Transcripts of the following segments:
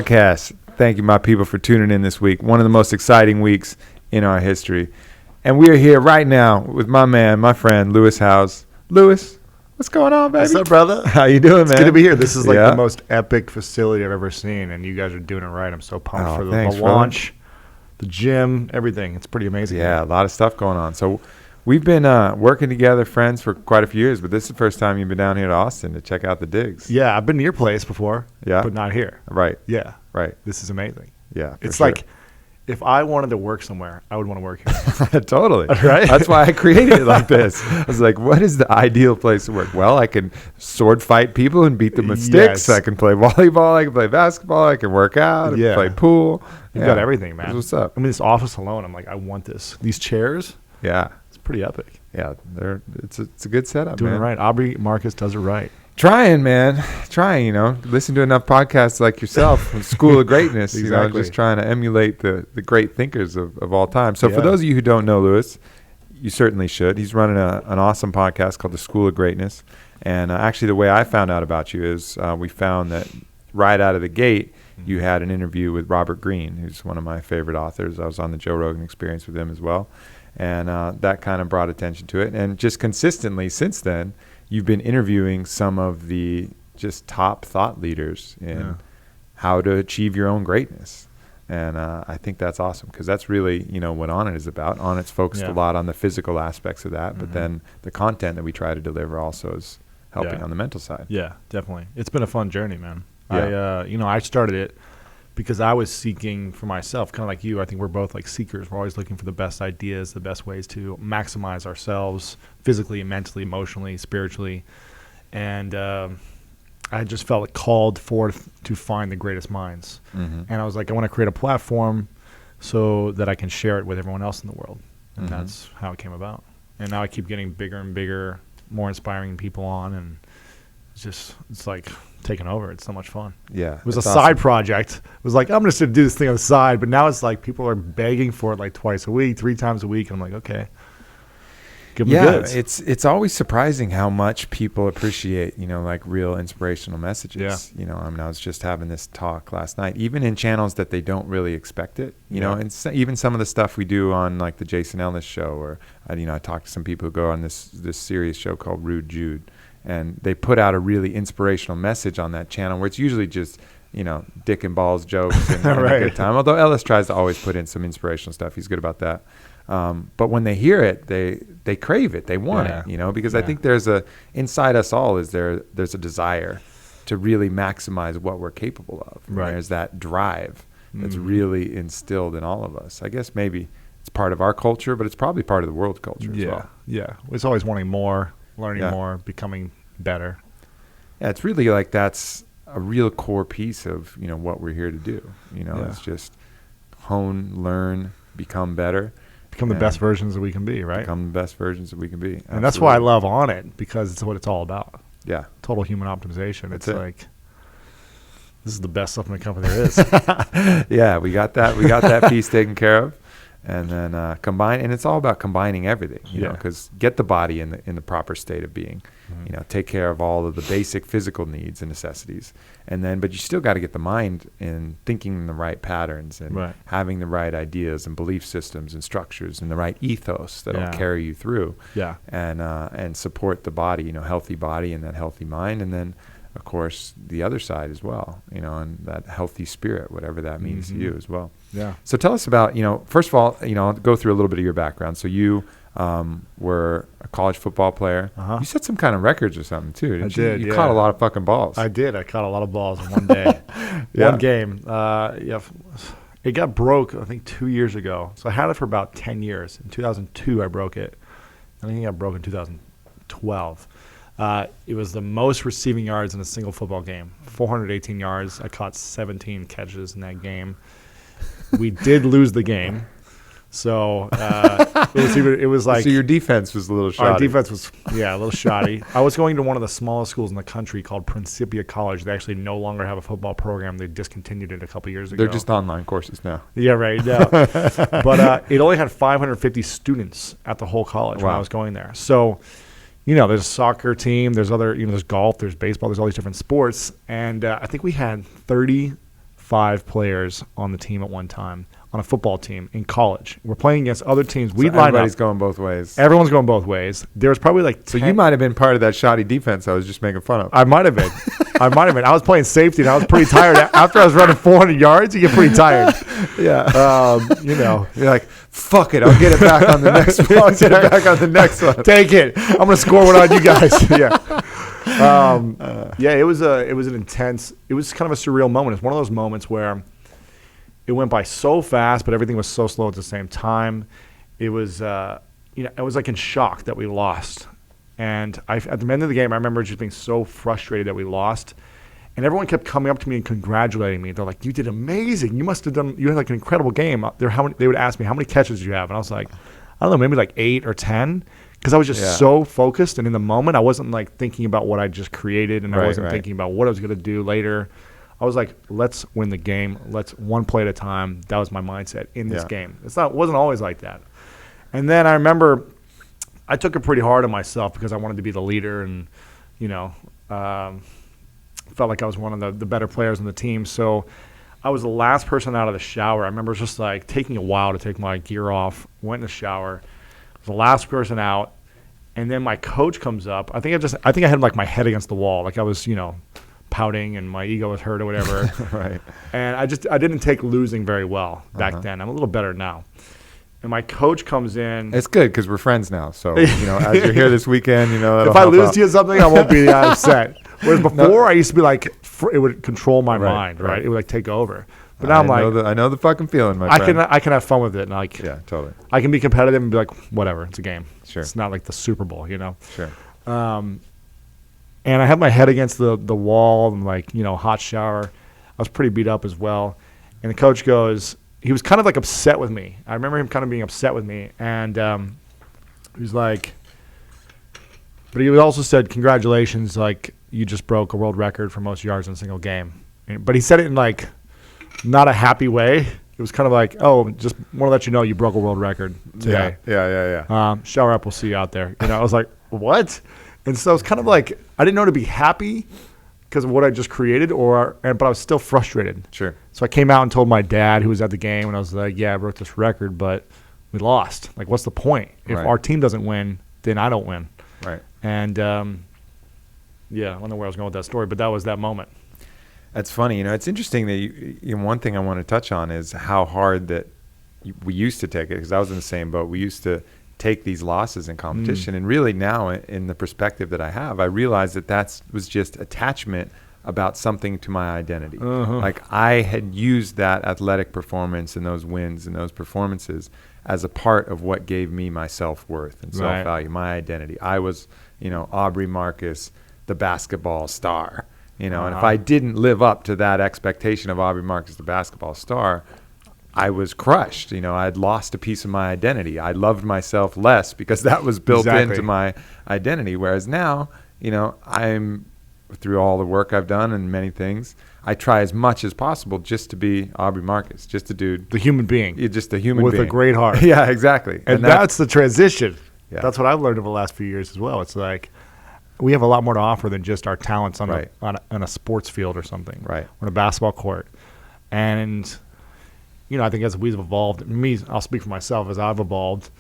Podcast. Thank you, my people, for tuning in this week. One of the most exciting weeks in our history. And we are here right now with my man, my friend, Lewis Howes. Lewis, what's going on, baby? What's up, brother? How you doing, man? It's good to be here. This is like the most epic facility I've ever seen, and you guys are doing it right. I'm so pumped for the launch, the gym, everything. It's pretty amazing. Yeah, a lot of stuff going on. So we've been working together, friends, for quite a few years, but this is the first time you've been down here to Austin to check out the digs. Yeah, I've been to your place before, but not here. Right. Yeah. Right. This is amazing. Yeah. It's like if I wanted to work somewhere, I would want to work here. Totally. Right? That's why I created it like this. I was like, what is the ideal place to work? Well, I can sword fight people and beat them with sticks. I can play volleyball. I can play basketball. I can work out. I can play pool. You've got everything, man. What's up? I mean, this office alone, I'm like, I want this. These chairs. Yeah. It's pretty epic. Yeah. It's a good setup, Doing man. it right. Aubrey Marcus does it right. Trying, man. Trying, listen to enough podcasts like yourself, School of Greatness, Exactly. just trying to emulate the great thinkers of all time. So for those of you who don't know Lewis, you certainly should. He's running an awesome podcast called the School of Greatness. And actually the way I found out about you is we found that right out of the gate, you had an interview with Robert Greene, who's one of my favorite authors. I was on the Joe Rogan Experience with him as well. And that kind of brought attention to it. And just consistently since then, you've been interviewing some of the just top thought leaders in how to achieve your own greatness. And I think that's awesome because that's really, what On It is about. On It's focused a lot on the physical aspects of that, but then the content that we try to deliver also is helping on the mental side. Yeah, definitely. It's been a fun journey, man. Yeah. I started it because I was seeking for myself, kind of like you. I think we're both like seekers. We're always looking for the best ideas, the best ways to maximize ourselves physically, mentally, emotionally, spiritually. And I just felt called forth to find the greatest minds. And I was like, I want to create a platform so that I can share it with everyone else in the world. And that's how it came about. And now I keep getting bigger and bigger, more inspiring people on, and it's like taking over. It's so much fun. Yeah. It was a side project. It was like, I'm just going to do this thing on the side. But now it's like people are begging for it like twice a week, 3 times a week. And I'm like, okay. Give them the goods. It's always surprising how much people appreciate, like real inspirational messages. Yeah. I was just having this talk last night, even in channels that they don't really expect it, and even some of the stuff we do on like the Jason Ellis show, or, I talk to some people who go on this series show called Rude Jude. And they put out a really inspirational message on that channel where it's usually just, dick and balls jokes and a good time. Although Ellis tries to always put in some inspirational stuff. He's good about that. But when they hear it, they crave it. They want it, because I think inside us all there's a desire to really maximize what we're capable of. Right. There's that drive that's really instilled in all of us. I guess maybe it's part of our culture, but it's probably part of the world culture as well. Yeah. It's always wanting more. Learning more, becoming better. Yeah, it's really like that's a real core piece of, what we're here to do. It's just hone, learn, become better. Become the best versions that we can be, right? Become the best versions that we can be. Absolutely. And that's why I love On It, because it's what it's all about. Yeah. Total human optimization. It's like, this is the best supplement company there is. Yeah, we got that piece taken care of. And then combine, and it's all about combining everything, because get the body in the proper state of being, take care of all of the basic physical needs and necessities, but you still got to get the mind in thinking in the right patterns and having the right ideas and belief systems and structures and the right ethos that'll carry you through, and support the body, healthy body and that healthy mind, and then of course the other side as well, and that healthy spirit, whatever that means to you as well. Yeah. So tell us about, first of all, I'll go through a little bit of your background. So you were a college football player. You set some kind of records or something too, didn't you? You caught a lot of fucking balls. I did. I caught a lot of balls in one day. One game. It got broke, I think, 2 years ago. So I had it for about 10 years. In 2002, I broke it. I think it got broke in 2012. It was the most receiving yards in a single football game. 418 yards. I caught 17 catches in that game. We did lose the game. So it was like... So your defense was a little shoddy. Our defense was, a little shoddy. I was going to one of the smallest schools in the country called Principia College. They actually no longer have a football program. They discontinued it a couple years ago. They're just online courses now. Yeah, right. Yeah. But it only had 550 students at the whole college when I was going there. So... there's a soccer team, there's other, there's golf, there's baseball, there's all these different sports. And I think we had 30 5 players on the team at one time, on a football team in college. We're playing against other teams. We line up. Everybody's going both ways. Everyone's going both ways. There was probably like 10. So you might have been part of that shoddy defense I was just making fun of. I might have been. I was playing safety, and I was pretty tired. After I was running 400 yards, you get pretty tired. Yeah. You're like, fuck it. I'll get it back on the next one. I'll get it back on the next one. Take it. I'm going to score one on you guys. It was an intense, it was kind of a surreal moment. It's one of those moments where it went by so fast, but everything was so slow at the same time. It was, I was like in shock that we lost. And at the end of the game, I remember just being so frustrated that we lost. And everyone kept coming up to me and congratulating me. They're like, you did amazing. You had like an incredible game. They would ask me, how many catches did you have? And I was like, I don't know, maybe like 8 or 10. Because I was just so focused. And in the moment, I wasn't like thinking about what I just created. And I wasn't thinking about what I was going to do later. I was like, let's win the game. Let's one play at a time. That was my mindset in this game. It wasn't always like that. And then I remember I took it pretty hard on myself because I wanted to be the leader and, felt like I was one of the better players on the team. So I was the last person out of the shower. I remember it was just like taking a while to take my gear off, went in the shower, was the last person out. And then my coach comes up. I think I had like my head against the wall. Like I was, pouting and my ego was hurt or whatever. Right. And I didn't take losing very well back then. I'm a little better now. And my coach comes in. It's good because we're friends now. So, as you're here this weekend, if I lose to you something, I won't be upset. Whereas before, I used to be like, it would control my mind, right? It would like take over. But now I'm like, I know the fucking feeling, my friend. I can have fun with it. And like, yeah, totally. I can be competitive and be like, whatever, it's a game. Sure. It's not like the Super Bowl, Sure. And I had my head against the wall and like, hot shower. I was pretty beat up as well. And the coach goes, he was kind of like upset with me. I remember him kind of being upset with me. And he was like, but he also said, congratulations, like you just broke a world record for most yards in a single game. But he said it in like not a happy way. It was kind of like, oh, just want to let you know you broke a world record today. Yeah. Shower up, we'll see you out there. I was like, what? And so it's kind of like I didn't know to be happy because of what I just created, but I was still frustrated. Sure. So I came out and told my dad, who was at the game, and I was like, yeah, I broke this record, but we lost. Like, what's the point? If our team doesn't win, then I don't win. Right. And, I don't know where I was going with that story, but that was that moment. That's funny. It's interesting that one thing I want to touch on is how hard that we used to take it, because I was in the same boat. We used to take these losses in competition. And really now, in the perspective that I have, I realize that was just attachment about something to my identity. Like I had used that athletic performance and those wins and those performances as a part of what gave me my self-worth and self-value, my identity. I was, Aubrey Marcus, the basketball star, and if I didn't live up to that expectation of Aubrey Marcus, the basketball star, I was crushed. I'd lost a piece of my identity. I loved myself less because that was built into my identity. Whereas now, I'm, through all the work I've done and many things, I try as much as possible just to be Aubrey Marcus, just a dude. The human being. You're just a human being. With a great heart. Yeah, exactly. And that's the transition. Yeah. That's what I've learned over the last few years as well. It's like we have a lot more to offer than just our talents on a sports field or something. Right. On a basketball court. And I think as we've evolved, I'll speak for myself, as I've evolved,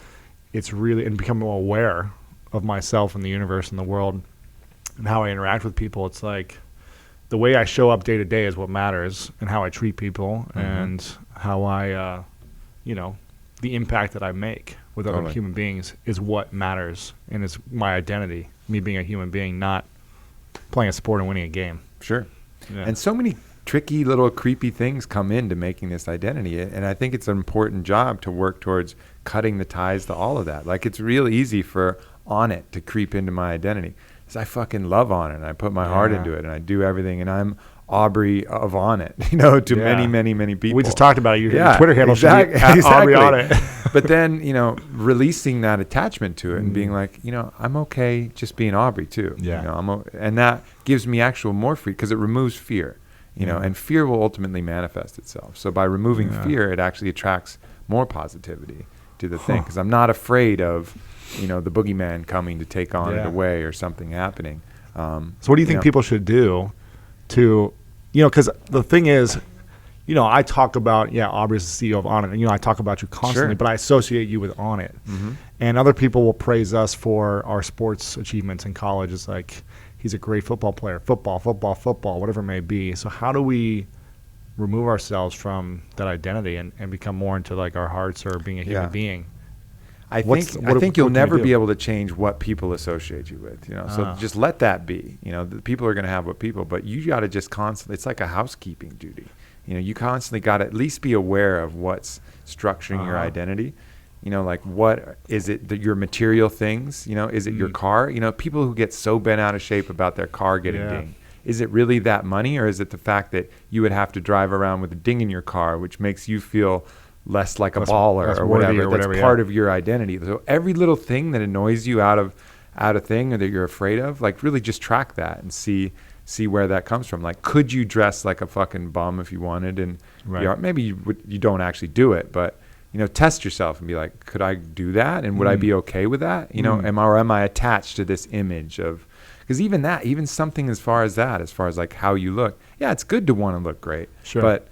it's really, and become more aware of myself and the universe and the world and how I interact with people. It's like the way I show up day to day is what matters, and how I treat people and how I, the impact that I make with other human beings is what matters, and it's my identity, me being a human being, not playing a sport and winning a game. Sure. Yeah. And so many tricky little creepy things come into making this identity, and I think it's an important job to work towards cutting the ties to all of that. Like, it's real easy for On It to creep into my identity, because I fucking love On It, and I put my heart into it, and I do everything, and I'm Aubrey of On It, to many people. We just talked about it. Your Twitter handle exactly. Aubrey On It. But then, releasing that attachment to it and being like, I'm okay just being Aubrey too. Yeah. And that gives me actual more free, because it removes fear. And fear will ultimately manifest itself. So by removing fear, it actually attracts more positivity to the thing, because I'm not afraid of, the boogeyman coming to take on it away or something happening. So what do you think people should do to, because the thing is, I talk about, Aubrey's the CEO of On It, and I talk about you constantly, Sure. but I associate you with On It. Mm-hmm. And other people will praise us for our sports achievements in college. It's like, he's a great football player, football, whatever it may be. So how do we remove ourselves from that identity and become more into like our hearts or being a human being? I think you'll never be able to change what people associate you with, so just let that be. The people are going to have what people, but you got to just constantly, it's like a housekeeping duty. You constantly got to at least be aware of what's structuring your identity. Like what is it, your material things, is it your car? People who get so bent out of shape about their car getting dinged. Is it really that money, or is it the fact that you would have to drive around with a ding in your car, which makes you feel less like a baller or whatever? That's part of your identity. So every little thing that annoys you out of thing or that you're afraid of, like really just track that and see where that comes from. Like, could you dress like a fucking bum if you wanted? And maybe you don't actually do it, but test yourself and be like, could I do that? And would I be okay with that? Am I attached to this image of? Because even something as far as like how you look, it's good to want to look great, but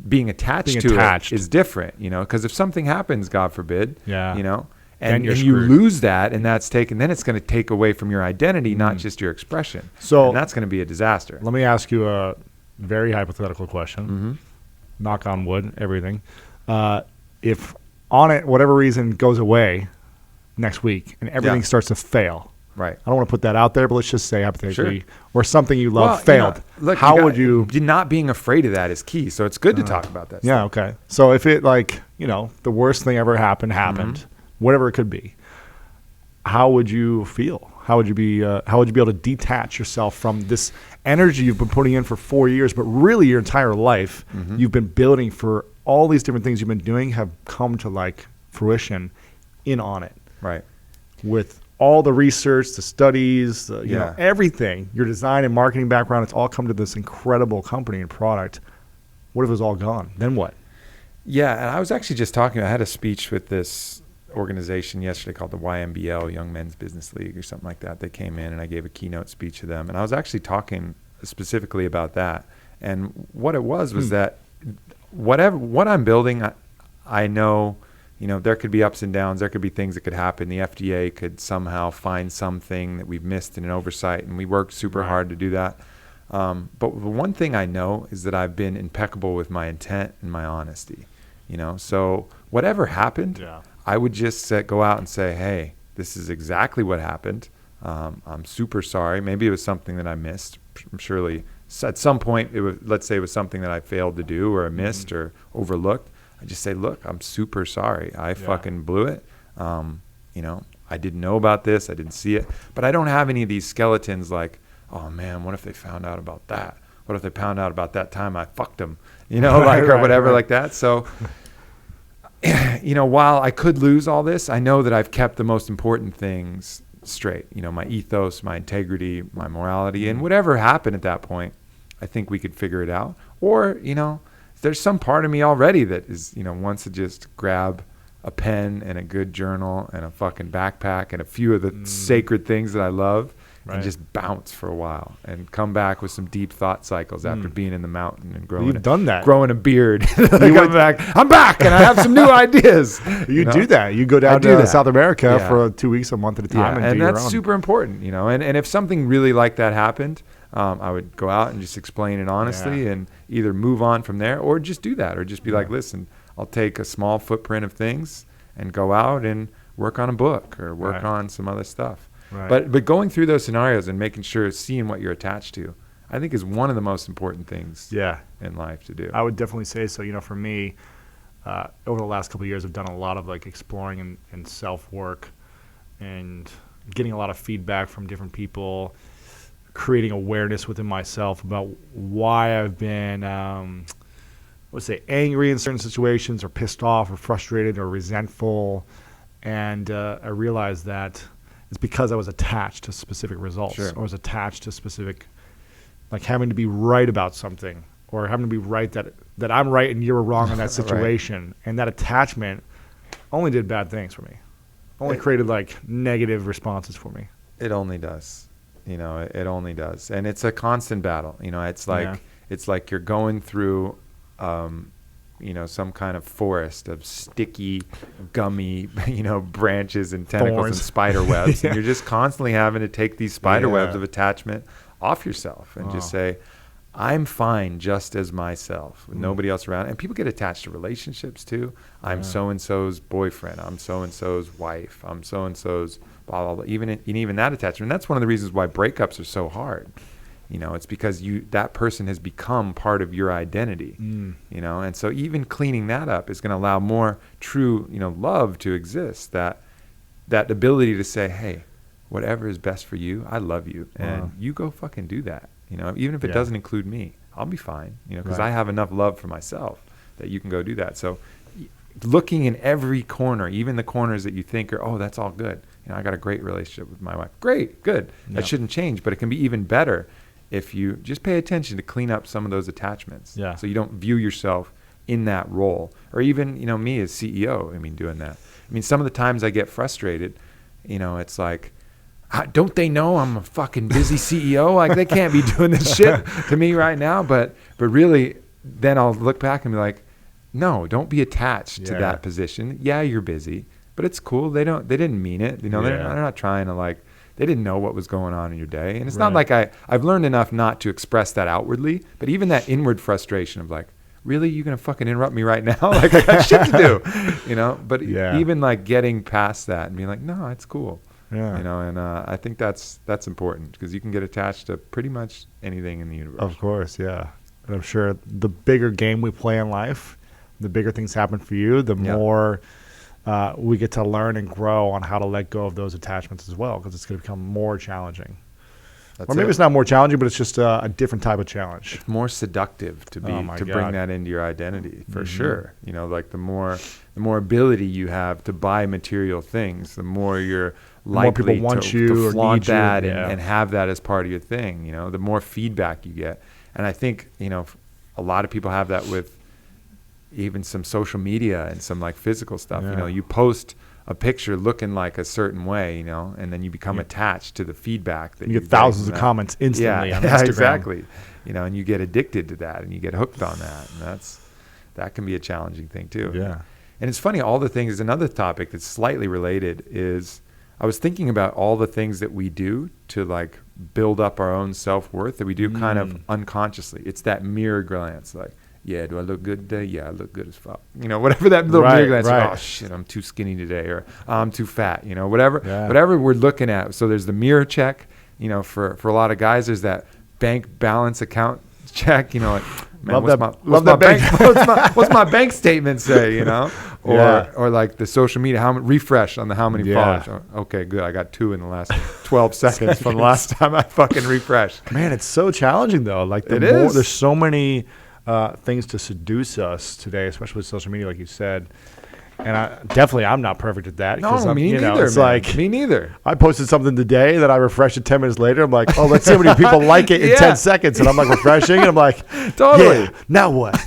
being attached to it is different, because if something happens, God forbid, and you lose that, and that's taken, then it's going to take away from your identity, not just your expression. So and that's going to be a disaster. Let me ask you a very hypothetical question. Mm-hmm. Knock on wood, everything. If On It, whatever reason, goes away next week and everything starts to fail. Right. I don't want to put that out there, but let's just say hypothetically, or something you love failed. Look, would you? Not being afraid of that is key. So it's good to talk about that. Yeah. Okay. So if it the worst thing ever happened, whatever it could be, how would you feel? How would you be? How would you be able to detach yourself from this energy you've been putting in for 4 years, but really your entire life you've been building for all these different things you've been doing have come to like fruition in On It. Right. With all the research, the studies, everything, your design and marketing background, it's all come to this incredible company and product. What if it was all gone? Then what? Yeah, and I was actually just talking, I had a speech with this organization yesterday called the YMBL, Young Men's Business League or something like that. They came in and I gave a keynote speech to them. And I was actually talking specifically about that. And what it was that what I'm building, I know, there could be ups and downs. There could be things that could happen. The FDA could somehow find something that we've missed in an oversight, and we worked super hard to do that. But the one thing I know is that I've been impeccable with my intent and my honesty. So whatever happened, I would just go out and say, hey, this is exactly what happened. I'm super sorry. Maybe it was something that I missed. Surely at some point, let's say it was something that I failed to do or I missed or overlooked. I just say, look, I'm super sorry. I fucking blew it. I didn't know about this. I didn't see it. But I don't have any of these skeletons like, oh, man, what if they found out about that? What if they found out about that time I fucked them? Or whatever like that. So, while I could lose all this, I know that I've kept the most important things straight. My ethos, my integrity, my morality. And whatever happened at that point, I think we could figure it out. Or, there's some part of me already that is, wants to just grab a pen and a good journal and a fucking backpack and a few of the sacred things that I love and just bounce for a while and come back with some deep thought cycles after being in the mountain and growing. You've done that. Growing a beard. I'm back and I have some new ideas. You do that. You go down to South America for 2 weeks, a month at a time. And that's super important, and if something really like that happened, I would go out and just explain it honestly and either move on from there or just do that or just be like, listen, I'll take a small footprint of things and go out and work on a book or work on some other stuff. Right. But going through those scenarios and making sure, seeing what you're attached to, I think is one of the most important things in life to do. I would definitely say so. For me, over the last couple of years, I've done a lot of like exploring and self-work and getting a lot of feedback from different people, creating awareness within myself about why I've been, angry in certain situations or pissed off or frustrated or resentful. And I realized that it's because I was attached to specific results. Sure. Or was attached to specific, like having to be right about something or having to be right that I'm right and you're wrong in that situation. And that attachment only did bad things for me. Only created like negative responses for me. It only does. It only does. And it's a constant battle. It's like you're going through some kind of forest of sticky, gummy, branches and tentacles Thorns. and spider webs. And you're just constantly having to take these spider webs of attachment off yourself and just say, I'm fine just as myself with nobody else around. And people get attached to relationships too. I'm so-and-so's boyfriend. I'm so-and-so's wife. I'm so-and-so's blah, blah, blah. Even that attachment. And that's one of the reasons why breakups are so hard. It's because that person has become part of your identity, and so even cleaning that up is going to allow more true, love to exist, that ability to say, hey, whatever is best for you, I love you, and you go fucking do that, even if it doesn't include me, I'll be fine, because I have enough love for myself that you can go do that. So looking in every corner, even the corners that you think are, oh, that's all good. I got a great relationship with my wife. Great, good. That shouldn't change, but it can be even better if you just pay attention to clean up some of those attachments. So you don't view yourself in that role. Or even, me as CEO, doing that. Some of the times I get frustrated, it's like, don't they know I'm a fucking busy CEO? Like, they can't be doing this shit to me right now. But really, then I'll look back and be like, no, don't be attached to that position. Yeah, you're busy, but it's cool. They didn't mean it. They're not trying to they didn't know what was going on in your day. And it's not like I've learned enough not to express that outwardly, but even that inward frustration of like, really, you going to fucking interrupt me right now? Like, I got shit to do, But even getting past that and being like, no, it's cool. And I think that's important because you can get attached to pretty much anything in the universe. Of course, yeah. And I'm sure the bigger game we play in life, the bigger things happen for you, the more we get to learn and grow on how to let go of those attachments as well, because it's going to become more challenging. Or maybe it's not more challenging, but it's just a different type of challenge. It's more seductive to bring that into your identity, for sure. The more ability you have to buy material things, the more you're likely to flaunt that and have that as part of your thing. The more feedback you get. And I think, a lot of people have that with even some social media and some physical stuff. You post a picture looking like a certain way, and then you become attached to the feedback that you get thousands of comments instantly on Instagram. Exactly. And you get addicted to that and you get hooked on that, and that can be a challenging thing too. And it's funny, all the things, another topic that's slightly related is I was thinking about all the things that we do to build up our own self-worth that we do kind of unconsciously. It's that mirror glance, yeah, do I look good today? Yeah, I look good as fuck. Whatever that little mirror glance, oh shit, I'm too skinny today, or I'm too fat, whatever we're looking at. So there's the mirror check, for a lot of guys, there's that bank balance account check, man, what's my bank statement say, or the social media, refresh on how many followers. Okay, good. I got 2 in the last 12 seconds from the last time I fucking refreshed. Man, it's so challenging though. There's so many things to seduce us today, especially with social media, like you said. And I'm not perfect at that. No, me neither. It's me neither. I posted something today that I refreshed it 10 minutes later. I'm like, oh, let's see how many people like it in 10 seconds. And I'm refreshing. And I'm like, totally. Yeah, now what?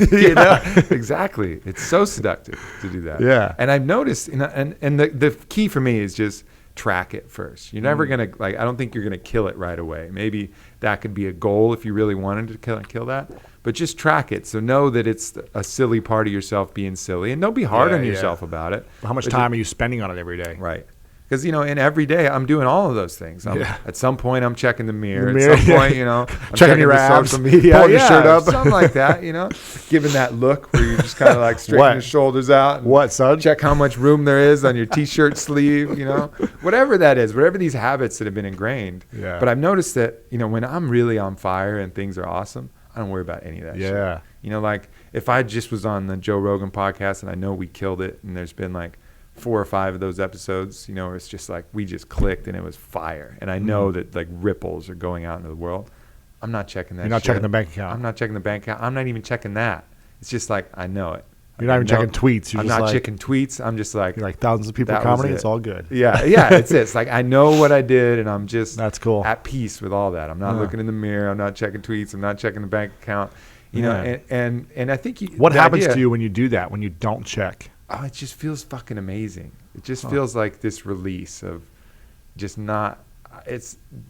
Exactly. It's so seductive to do that. Yeah. And I've noticed, and the key for me is just track it first. You're never going to, I don't think you're going to kill it right away. Maybe that could be a goal if you really wanted to kill that. But just track it. So know that it's a silly part of yourself being silly. And don't be hard on yourself about it. How much time are you spending on it every day? Right. Because, in every day I'm doing all of those things. At some point I'm checking the mirror. At some point, I'm checking your abs, social media. Pulling your shirt up. Something like that, Giving that look where you're just kind of straighten your shoulders out. What, son? Check how much room there is on your T-shirt sleeve, Whatever that is, whatever these habits that have been ingrained. Yeah. But I've noticed that, when I'm really on fire and things are awesome, I don't worry about any of that shit. If I just was on the Joe Rogan podcast and I know we killed it and there's been 4 or 5 of those episodes, where it's just we just clicked and it was fire. And I know that ripples are going out into the world. I'm not checking that. You're not checking the bank account. I'm not checking the bank account. I'm not even checking that. It's just I know it. You're not even checking tweets. I'm not checking tweets. I'm just you're thousands of people commenting. It's all good. Yeah. It's I know what I did, and I'm just that's cool. At peace with all that. I'm not looking in the mirror. I'm not checking tweets. I'm not checking the bank account. And I think what happens to you when you do that? When you don't check? Oh, it just feels fucking amazing. It just feels like this release of just not.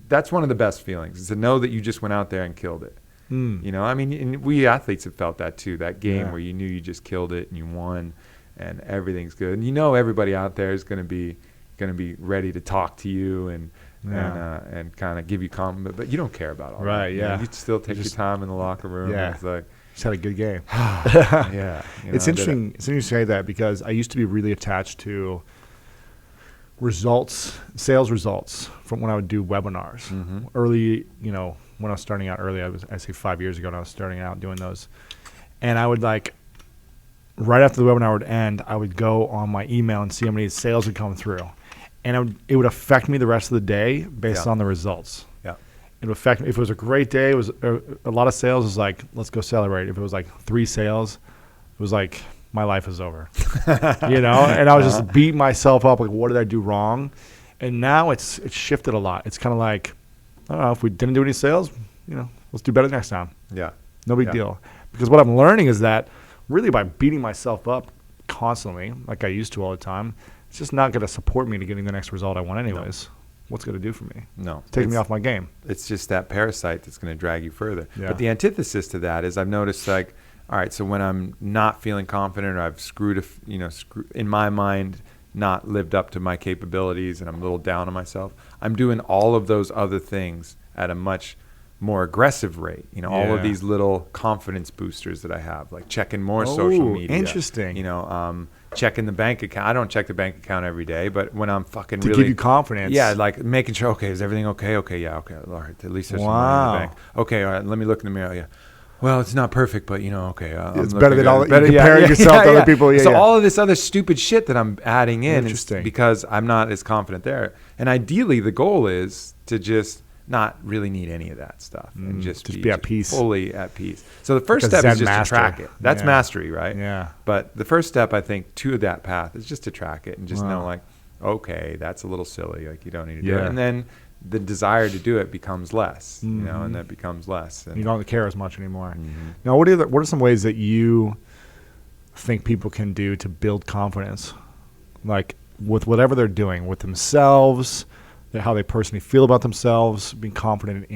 That's one of the best feelings is to know that you just went out there and killed it. You know, I mean, and we athletes have felt that too, that game where you knew you just killed it and you won and everything's good. And you know everybody out there is going to be ready to talk to you and kind of give you compliment, but you don't care about all that. You know, you still take your time in the locker room. Yeah. It's like, just had a good game. Yeah. You know, It's interesting you say that, because I used to be really attached to sales results from when I would do webinars. Early, you know, when I was starting out early, I say 5 years ago when I was starting out doing those. And I would right after the webinar would end, I would go on my email and see how many sales would come through. And it would affect me the rest of the day based on the results. Yeah. It would affect me. If it was a great day, it was a lot of sales, it was like, let's go celebrate. If it was like 3 sales, it was like, my life is over. You know? And I was just beating myself up, like, what did I do wrong? And now it's shifted a lot. It's kind of like, I don't know, if we didn't do any sales, you know, let's do better next time. Yeah. No big deal. Because what I'm learning is that really by beating myself up constantly, like I used to all the time, it's just not going to support me to getting the next result I want anyways. No. What's going to do for me? No. It's taking me off my game. It's just that parasite that's going to drag you further. Yeah. But the antithesis to that is I've noticed, like, all right, so when I'm not feeling confident or I've screwed in my mind, not lived up to my capabilities and I'm a little down on myself, I'm doing all of those other things at a much more aggressive rate. You know, all of these little confidence boosters that I have, like checking more social media. Interesting. You know, checking the bank account. I don't check the bank account every day, but when I'm fucking to give you confidence. Yeah, like making sure, okay, is everything okay? Okay, yeah, okay. All right, at least there's some money in the bank. Okay, all right, let me look in the mirror. Yeah. Well, it's not perfect, but you know, okay. It's better than all comparing yourself to other people. So all of this other stupid shit that I'm adding in is because I'm not as confident there. And ideally, the goal is to just not really need any of that stuff and just be at peace, fully at peace. So the first step is just to track it. That's mastery, right? Yeah. But the first step, I think, to that path is just to track it and just know, like, okay, that's a little silly. Like, you don't need to do it. And then the desire to do it becomes less, you know, and that becomes less. And you don't care as much anymore. Now, what are some ways that you think people can do to build confidence, like with whatever they're doing, with themselves, how they personally feel about themselves, being confident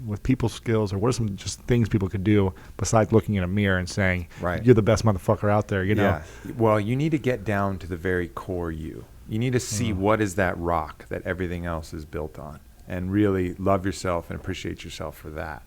with people skills, or what are some just things people could do besides looking in a mirror and saying, you're the best motherfucker out there, you know? Yeah. Well, you need to get down to the very core you. You need to see what is that rock that everything else is built on, and really love yourself and appreciate yourself for that.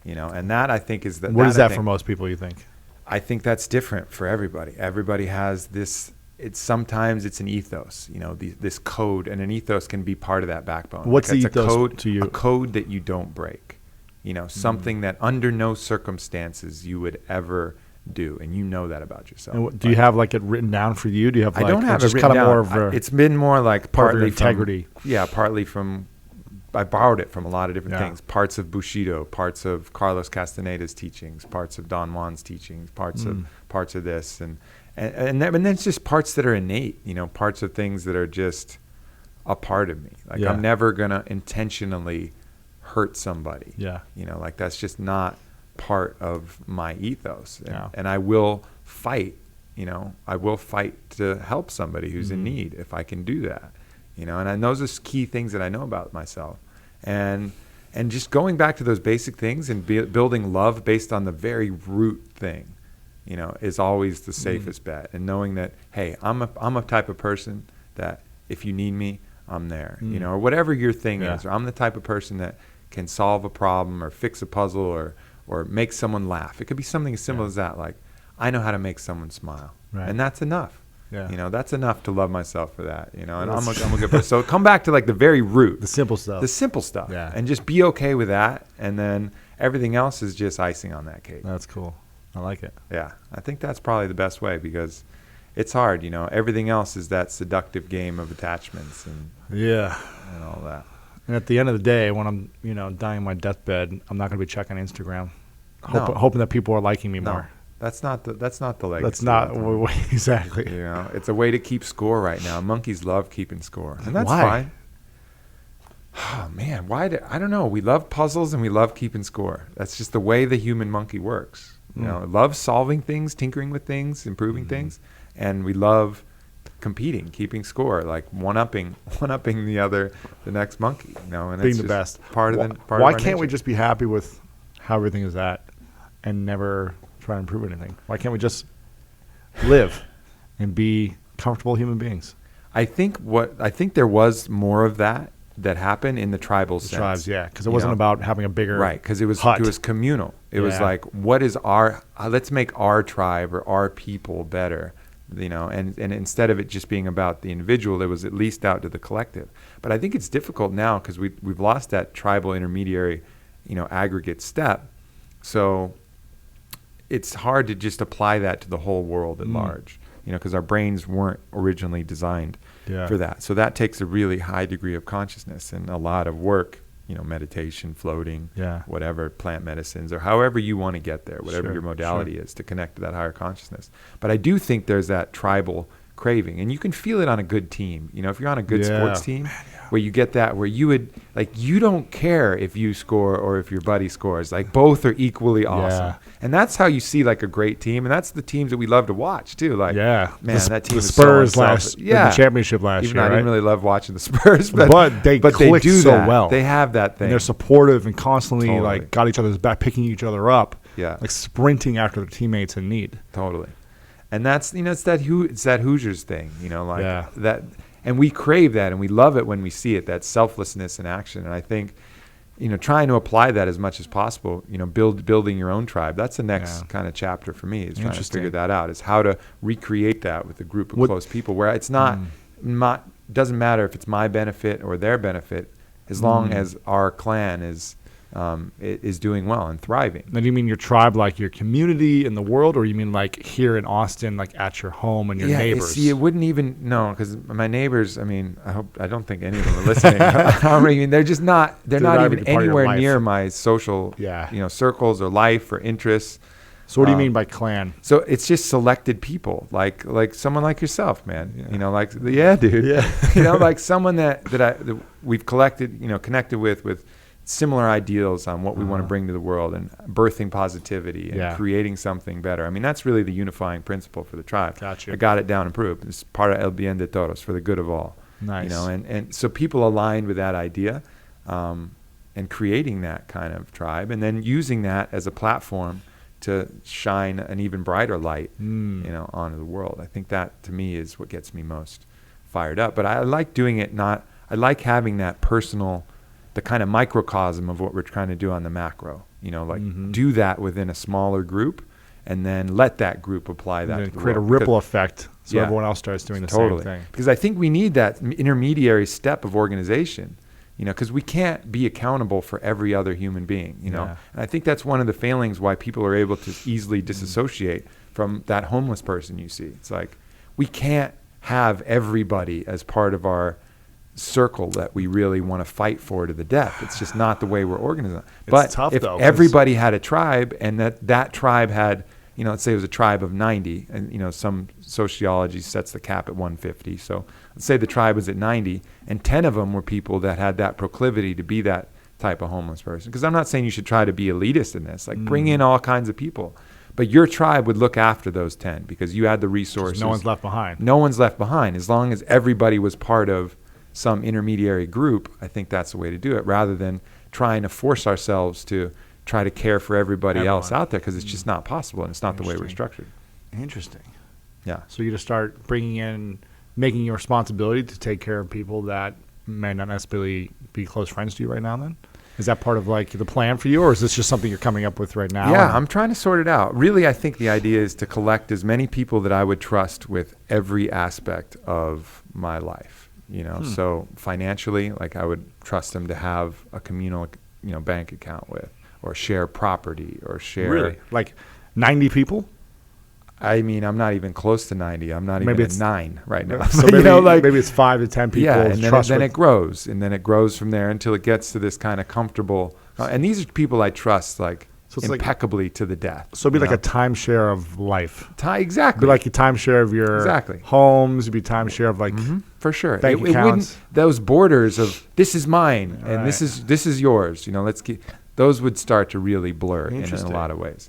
You know, and that, I think, is what is that for most people, you think? I think that's different for everybody. Everybody has this. Sometimes it's an ethos, you know, this code, and an ethos can be part of that backbone. What's the ethos to you? A code that you don't break, you know, something that under no circumstances you would ever do, and you know that about yourself. And do you have like it written down for you? Do you have? I don't have it written down. It's been more like partly integrity. Partly from. I borrowed it from a lot of different things. Parts of Bushido, parts of Carlos Castaneda's teachings, parts of Don Juan's teachings, parts of this, and then it's just parts that are innate. You know, parts of things that are just a part of me. Like I'm never gonna intentionally hurt somebody. Yeah. You know, like that's just not part of my ethos. And I will fight. You know, I will fight to help somebody who's in need if I can do that. You know, and those are key things that I know about myself. And just going back to those basic things and building love based on the very root thing, you know, is always the safest bet. And knowing that, hey, I'm a type of person that if you need me, I'm there. You know, or whatever your thing is. Or I'm the type of person that can solve a problem or fix a puzzle or make someone laugh. It could be something as simple as that. Like, I know how to make someone smile, and that's enough. Yeah. You know, that's enough to love myself for that, you know, and I'm a good person. So come back to like the very root. The simple stuff. The simple stuff. Yeah. And just be okay with that. And then everything else is just icing on that cake. That's cool. I like it. Yeah. I think that's probably the best way because it's hard, you know. Everything else is that seductive game of attachments and all that. And at the end of the day, when I'm, you know, dying on my deathbed, I'm not going to be checking Instagram, hoping that people are liking me more. That's not the legacy. That's not exactly. You know, it's a way to keep score right now. Monkeys love keeping score, and that's fine. Oh man, I don't know. We love puzzles and we love keeping score. That's just the way the human monkey works. You know, love solving things, tinkering with things, improving things, and we love competing, keeping score, like one-upping the next monkey. You know, and being the best. Why can't we just be happy with how everything is at and never try to improve anything? Why can't we just live and be comfortable human beings? I think there was more of that happened in the tribal sense. Tribes, yeah, because it wasn't about having a bigger right, because it was communal. It was like, what is let's make our tribe or our people better, and instead of it just being about the individual, it was at least out to the collective. But I think it's difficult now because we've lost that tribal intermediary, aggregate step. So it's hard to just apply that to the whole world at large, because our brains weren't originally designed for that. So that takes a really high degree of consciousness and a lot of work, meditation, floating, whatever, plant medicines, or however you want to get there, whatever your modality is to connect to that higher consciousness. But I do think there's that tribal craving, and you can feel it on a good team. If you're on a good sports team, where you get that, where you would, you don't care if you score or if your buddy scores, both are equally awesome. And that's how you see a great team, and that's the teams that we love to watch too. Man, that team, the Spurs in the championship last year. Even I didn't really love watching the Spurs, but they do so well. They have that thing. And they're supportive and constantly got each other's back, picking each other up. Yeah, sprinting after their teammates in need. Totally. And that's it's that Hoosiers thing, that, and we crave that and we love it when we see it, that selflessness in action. And I think, trying to apply that as much as possible, building your own tribe. That's the next kind of chapter for me, is trying to figure that out, is how to recreate that with a group of close people where it's not doesn't matter if it's my benefit or their benefit, as long as our clan is doing well and thriving. Now, do you mean your tribe, like your community in the world, or you mean here in Austin, at your home and your neighbors? See, it wouldn't even because my neighbors. I don't think any of them are listening. They're just not. They're not even anywhere near my social, circles or life or interests. So what do you mean by clan? So it's just selected people, like someone like yourself, man. Dude. Yeah. Someone that we've connected with similar ideals on what we want to bring to the world, and birthing positivity and creating something better. That's really the unifying principle for the tribe. Gotcha. I got it down and proved. It's part of el bien de todos, for the good of all. Nice. And so people aligned with that idea, and creating that kind of tribe, and then using that as a platform to shine an even brighter light, onto the world. I think that, to me, is what gets me most fired up. But I like doing it I like having that personal, the kind of microcosm of what we're trying to do on the macro, do that within a smaller group, and then let that group apply that to the create world. A ripple effect, so everyone else starts doing the same thing. Because I think we need that intermediary step of organization, because we can't be accountable for every other human being, And I think that's one of the failings why people are able to easily disassociate from that homeless person you see. It's we can't have everybody as part of our circle that we really want to fight for to the death. It's just not the way we're organized. But tough, if though, everybody had a tribe, and that tribe had, let's say it was a tribe of 90, and some sociology sets the cap at 150. So let's say the tribe was at 90, and 10 of them were people that had that proclivity to be that type of homeless person. Because I'm not saying you should try to be elitist in this. Bring in all kinds of people. But your tribe would look after those 10 because you had the resources. No one's left behind. No one's left behind. As long as everybody was part of some intermediary group, I think that's the way to do it, rather than trying to force ourselves to try to care for everybody else out there, because it's just not possible, and it's not the way we're structured. Interesting. Yeah. So you just start making your responsibility to take care of people that may not necessarily be close friends to you right now then? Is that part of the plan for you, or is this just something you're coming up with right now? Yeah, I'm trying to sort it out. Really, I think the idea is to collect as many people that I would trust with every aspect of my life. So financially, I would trust them to have a communal, bank account with, or share property, or share. Really? 90 people? I'm not even close to 90. I'm not even at 9 right now. So maybe it's 5 to 10 people. Yeah, and then it grows, and then it grows from there until it gets to this kind of comfortable. And these are people I trust, so impeccably to the death. So it'd be a timeshare of life. Exactly. It'd be a timeshare of your homes. It'd be a timeshare of for sure. Bank accounts. Wouldn't, those borders of this is mine and this is yours. Those would start to really blur in a lot of ways.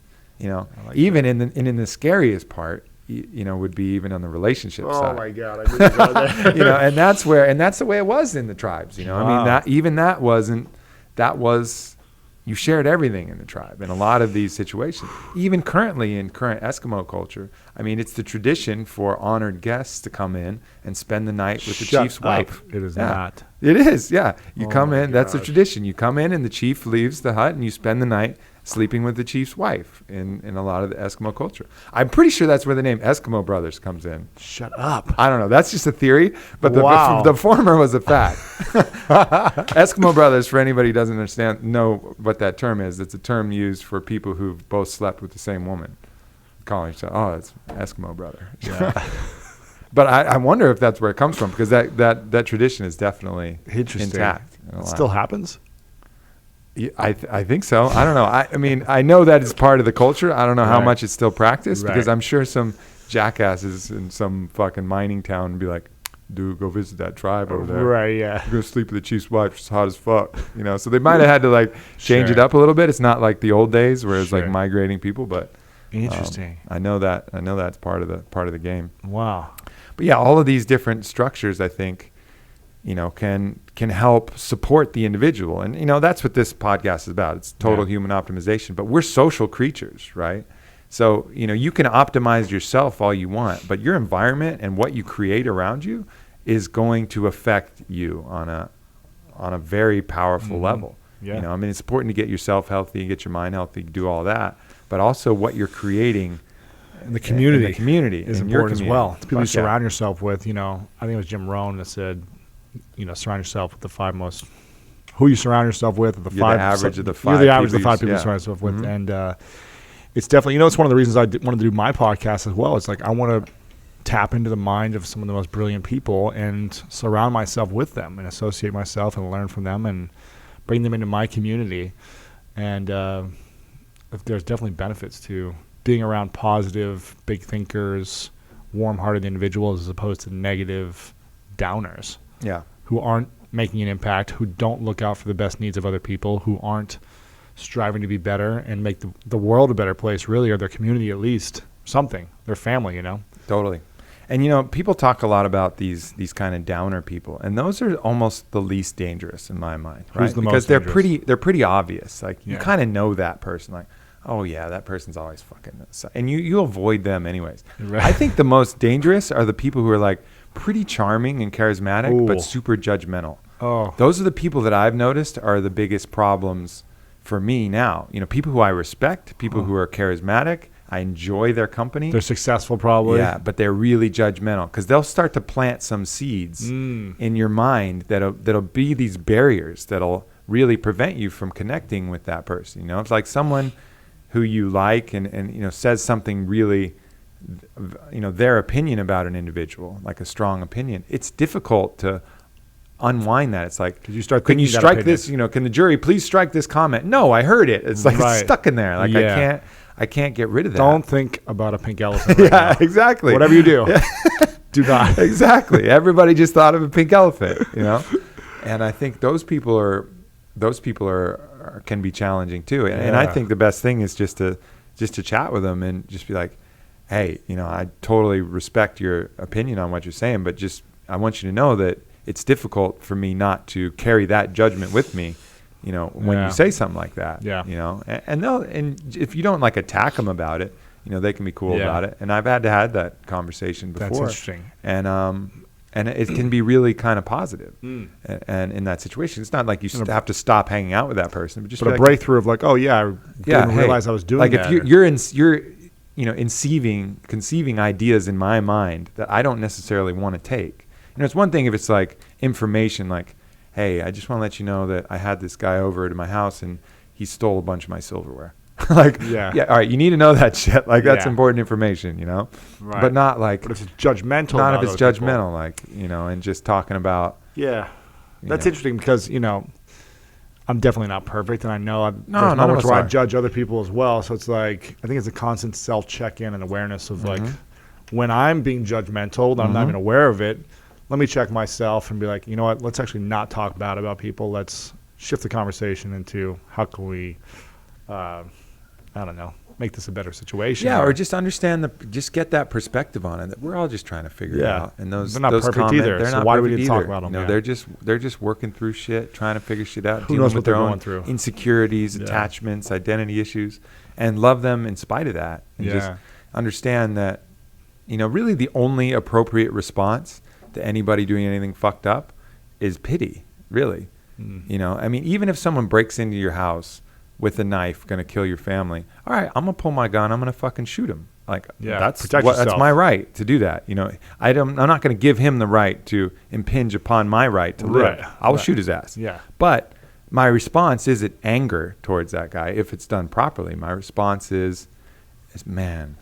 Even in the scariest part, would be even on the relationship side. Oh my God, I didn't go there. And that's the way it was in the tribes. That was you shared everything in the tribe in a lot of these situations. Even currently in current Eskimo culture, I mean, it's the tradition for honored guests to come in and spend the night with the chief's wife. It is not. It is, yeah. You come in, that's a gosh. tradition. You come in and the chief leaves the hut and you spend the night sleeping with the chief's wife in a lot of the Eskimo culture. I'm pretty sure that's where the name Eskimo Brothers comes in. Shut up. I don't know. That's just a theory, but Wow. the former was a fact. Eskimo Brothers, for anybody who doesn't know what that term is, it's a term used for people who've both slept with the same woman. Calling each other, oh, it's Eskimo brother. Yeah. But I wonder if that's where it comes from, because that tradition is definitely intact. It still happens? Yeah, I think so. I don't know. I mean, I know that it's part of the culture. I don't know how much it's still practiced, because I'm sure some jackasses in some fucking mining town would be like, dude, go visit that tribe over there. Right, yeah. You're going to sleep with the chief's wife. She's hot as fuck. You know, so they might have had to like change it up a little bit. It's not like the old days where it's like migrating people, but interesting. I know that's part of the game. Wow. But yeah, all of these different structures, I think, you know, can help support the individual. And, you know, that's what this podcast is about. It's total human optimization, but we're social creatures, right? So, you know, you can optimize yourself all you want, but your environment and what you create around you is going to affect you on a very powerful level. Yeah. You know, I mean, it's important to get yourself healthy, get your mind healthy, do all that, but also what you're creating in the community is important as well. It's people you surround yourself with. You know, I think it was Jim Rohn that said, you know, surround yourself with the five most. Who you surround yourself with, the average of the five. You're the average of the five people you surround yourself with, and it's definitely, you know, it's one of the reasons I wanted to do my podcast as well. It's like I want to tap into the mind of some of the most brilliant people and surround myself with them and associate myself and learn from them and bring them into my community. And there's definitely benefits to being around positive, big thinkers, warm-hearted individuals as opposed to negative downers. Yeah. Who aren't making an impact, who don't look out for the best needs of other people, who aren't striving to be better and make the world a better place, really, or their community at least something, their family, you know? Totally. And, you know, people talk a lot about these kind of downer people, and those are almost the least dangerous in my mind, right? Who's the because most dangerous? they're pretty obvious. Like, you kind of know that person, like, oh, yeah, that person's always fucking this. And you avoid them anyways. Right. I think the most dangerous are the people who are, like, pretty charming and charismatic, but super judgmental. Oh. Those are the people that I've noticed are the biggest problems for me now. You know, people who I respect, people who are charismatic, I enjoy their company. They're successful probably. Yeah, but they're really judgmental because they'll start to plant some seeds in your mind that'll be these barriers that'll really prevent you from connecting with that person. You know, it's like someone who you like and you know says something really, you know, their opinion about an individual, like a strong opinion. It's difficult to unwind that. It's like, can you strike this? You know, can the jury please strike this comment? No, I heard it. It's like it's stuck in there. Like I can't get rid of that. Don't think about a pink elephant right now. Exactly. Whatever you do, do not. Exactly. Everybody just thought of a pink elephant, you know? And I think those people can be challenging too. And I think the best thing is just to chat with them and just be like, hey, you know, I totally respect your opinion on what you're saying, but just I want you to know that it's difficult for me not to carry that judgment with me, you know, when you say something like that. Yeah. You know, and if you don't like attack them about it, you know, they can be cool about it. And I've had that conversation before. That's interesting. And it can be really kind of positive. And in that situation, it's not like you have to stop hanging out with that person, but just a breakthrough of like, oh yeah, I didn't realize I was doing like that. Like if you're you know, conceiving ideas in my mind that I don't necessarily want to take. You know, it's one thing if it's like information like, hey, I just want to let you know that I had this guy over to my house and he stole a bunch of my silverware. Like, all right, you need to know that shit. Like, that's important information, you know? Right. But not like... But if it's judgmental... Not if it's judgmental, like, you know, and just talking about... Yeah. That's interesting because, you know, I'm definitely not perfect, and I know there's moments where I judge other people as well. So it's like, I think it's a constant self-check-in and awareness of, like, when I'm being judgmental, I'm not even aware of it, let me check myself and be like, you know what, let's actually not talk bad about people. Let's shift the conversation into how can we, I don't know, make this a better situation. Yeah, or just understand just get that perspective on it. That we're all just trying to figure it out. And they're not perfect either. They're so not why do we perfect need to talk either. about them? No, they're just working through shit, trying to figure shit out. Who knows what their they're own going through? Insecurities, attachments, identity issues, and love them in spite of that. And just understand that, really the only appropriate response to anybody doing anything fucked up is pity. Really, even if someone breaks into your house with a knife, going to kill your family. All right, I'm going to pull my gun. I'm going to fucking shoot him. That's my right to do that. I'm not going to give him the right to impinge upon my right to live. I'll shoot his ass. Yeah. But my response isn't anger towards that guy if it's done properly. My response is man,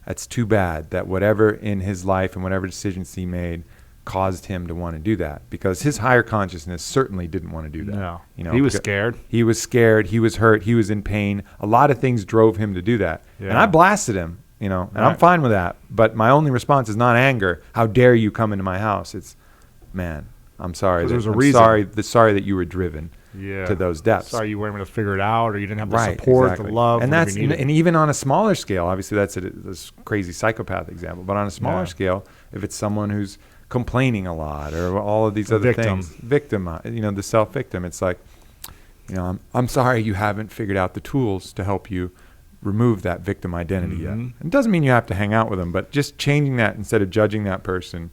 that's too bad that whatever in his life and whatever decisions he made caused him to want to do that, because his higher consciousness certainly didn't want to do that. No. He was scared. He was scared. He was hurt. He was in pain. A lot of things drove him to do that. Yeah. And I blasted him, and I'm fine with that. But my only response is not anger. How dare you come into my house? It's, man, I'm sorry. There's a reason. Sorry that you were driven to those depths. Sorry you weren't able to figure it out, or you didn't have the support, the love. And even on a smaller scale, obviously that's this crazy psychopath example. But on a smaller scale, if it's someone who's complaining a lot or all of these other things, the self-victim, it's like, I'm sorry you haven't figured out the tools to help you remove that victim identity yet. It doesn't mean you have to hang out with them, but just changing that instead of judging that person,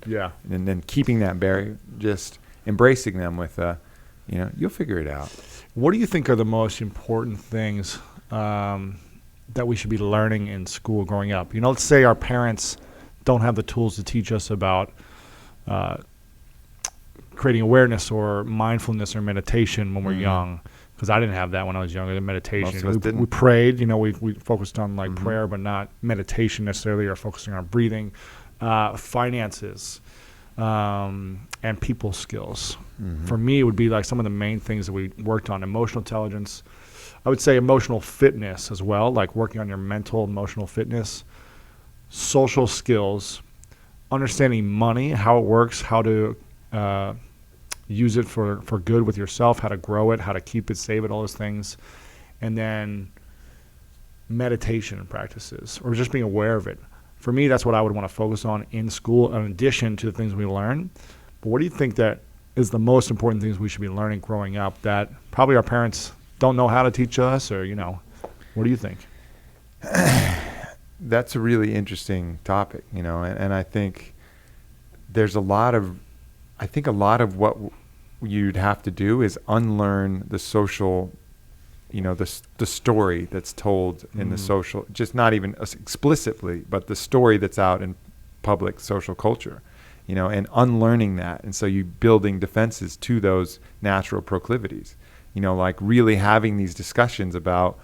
and then keeping that barrier, just embracing them with you'll figure it out. What do you think are the most important things that we should be learning in school growing up? Let's say our parents don't have the tools to teach us about creating awareness or mindfulness or meditation when we're young, because I didn't have that when I was younger. The meditation, we prayed, we focused on prayer, but not meditation necessarily, or focusing on breathing, finances, and people skills. For me, it would be like some of the main things that we worked on: emotional intelligence. I would say emotional fitness as well, like working on your mental, emotional fitness, social skills, understanding money, how it works, how to use it for good with yourself, how to grow it, how to keep it, save it, all those things. And then meditation practices, or just being aware of it. For me, that's what I would want to focus on in school, in addition to the things we learn. But what do you think that is the most important things we should be learning growing up that probably our parents don't know how to teach us, or, what do you think? That's a really interesting topic, and I think there's a lot of what you'd have to do is unlearn the social, the story that's told in the social, just not even explicitly, but the story that's out in public social culture, and unlearning that. And so you building defenses to those natural proclivities, like really having these discussions about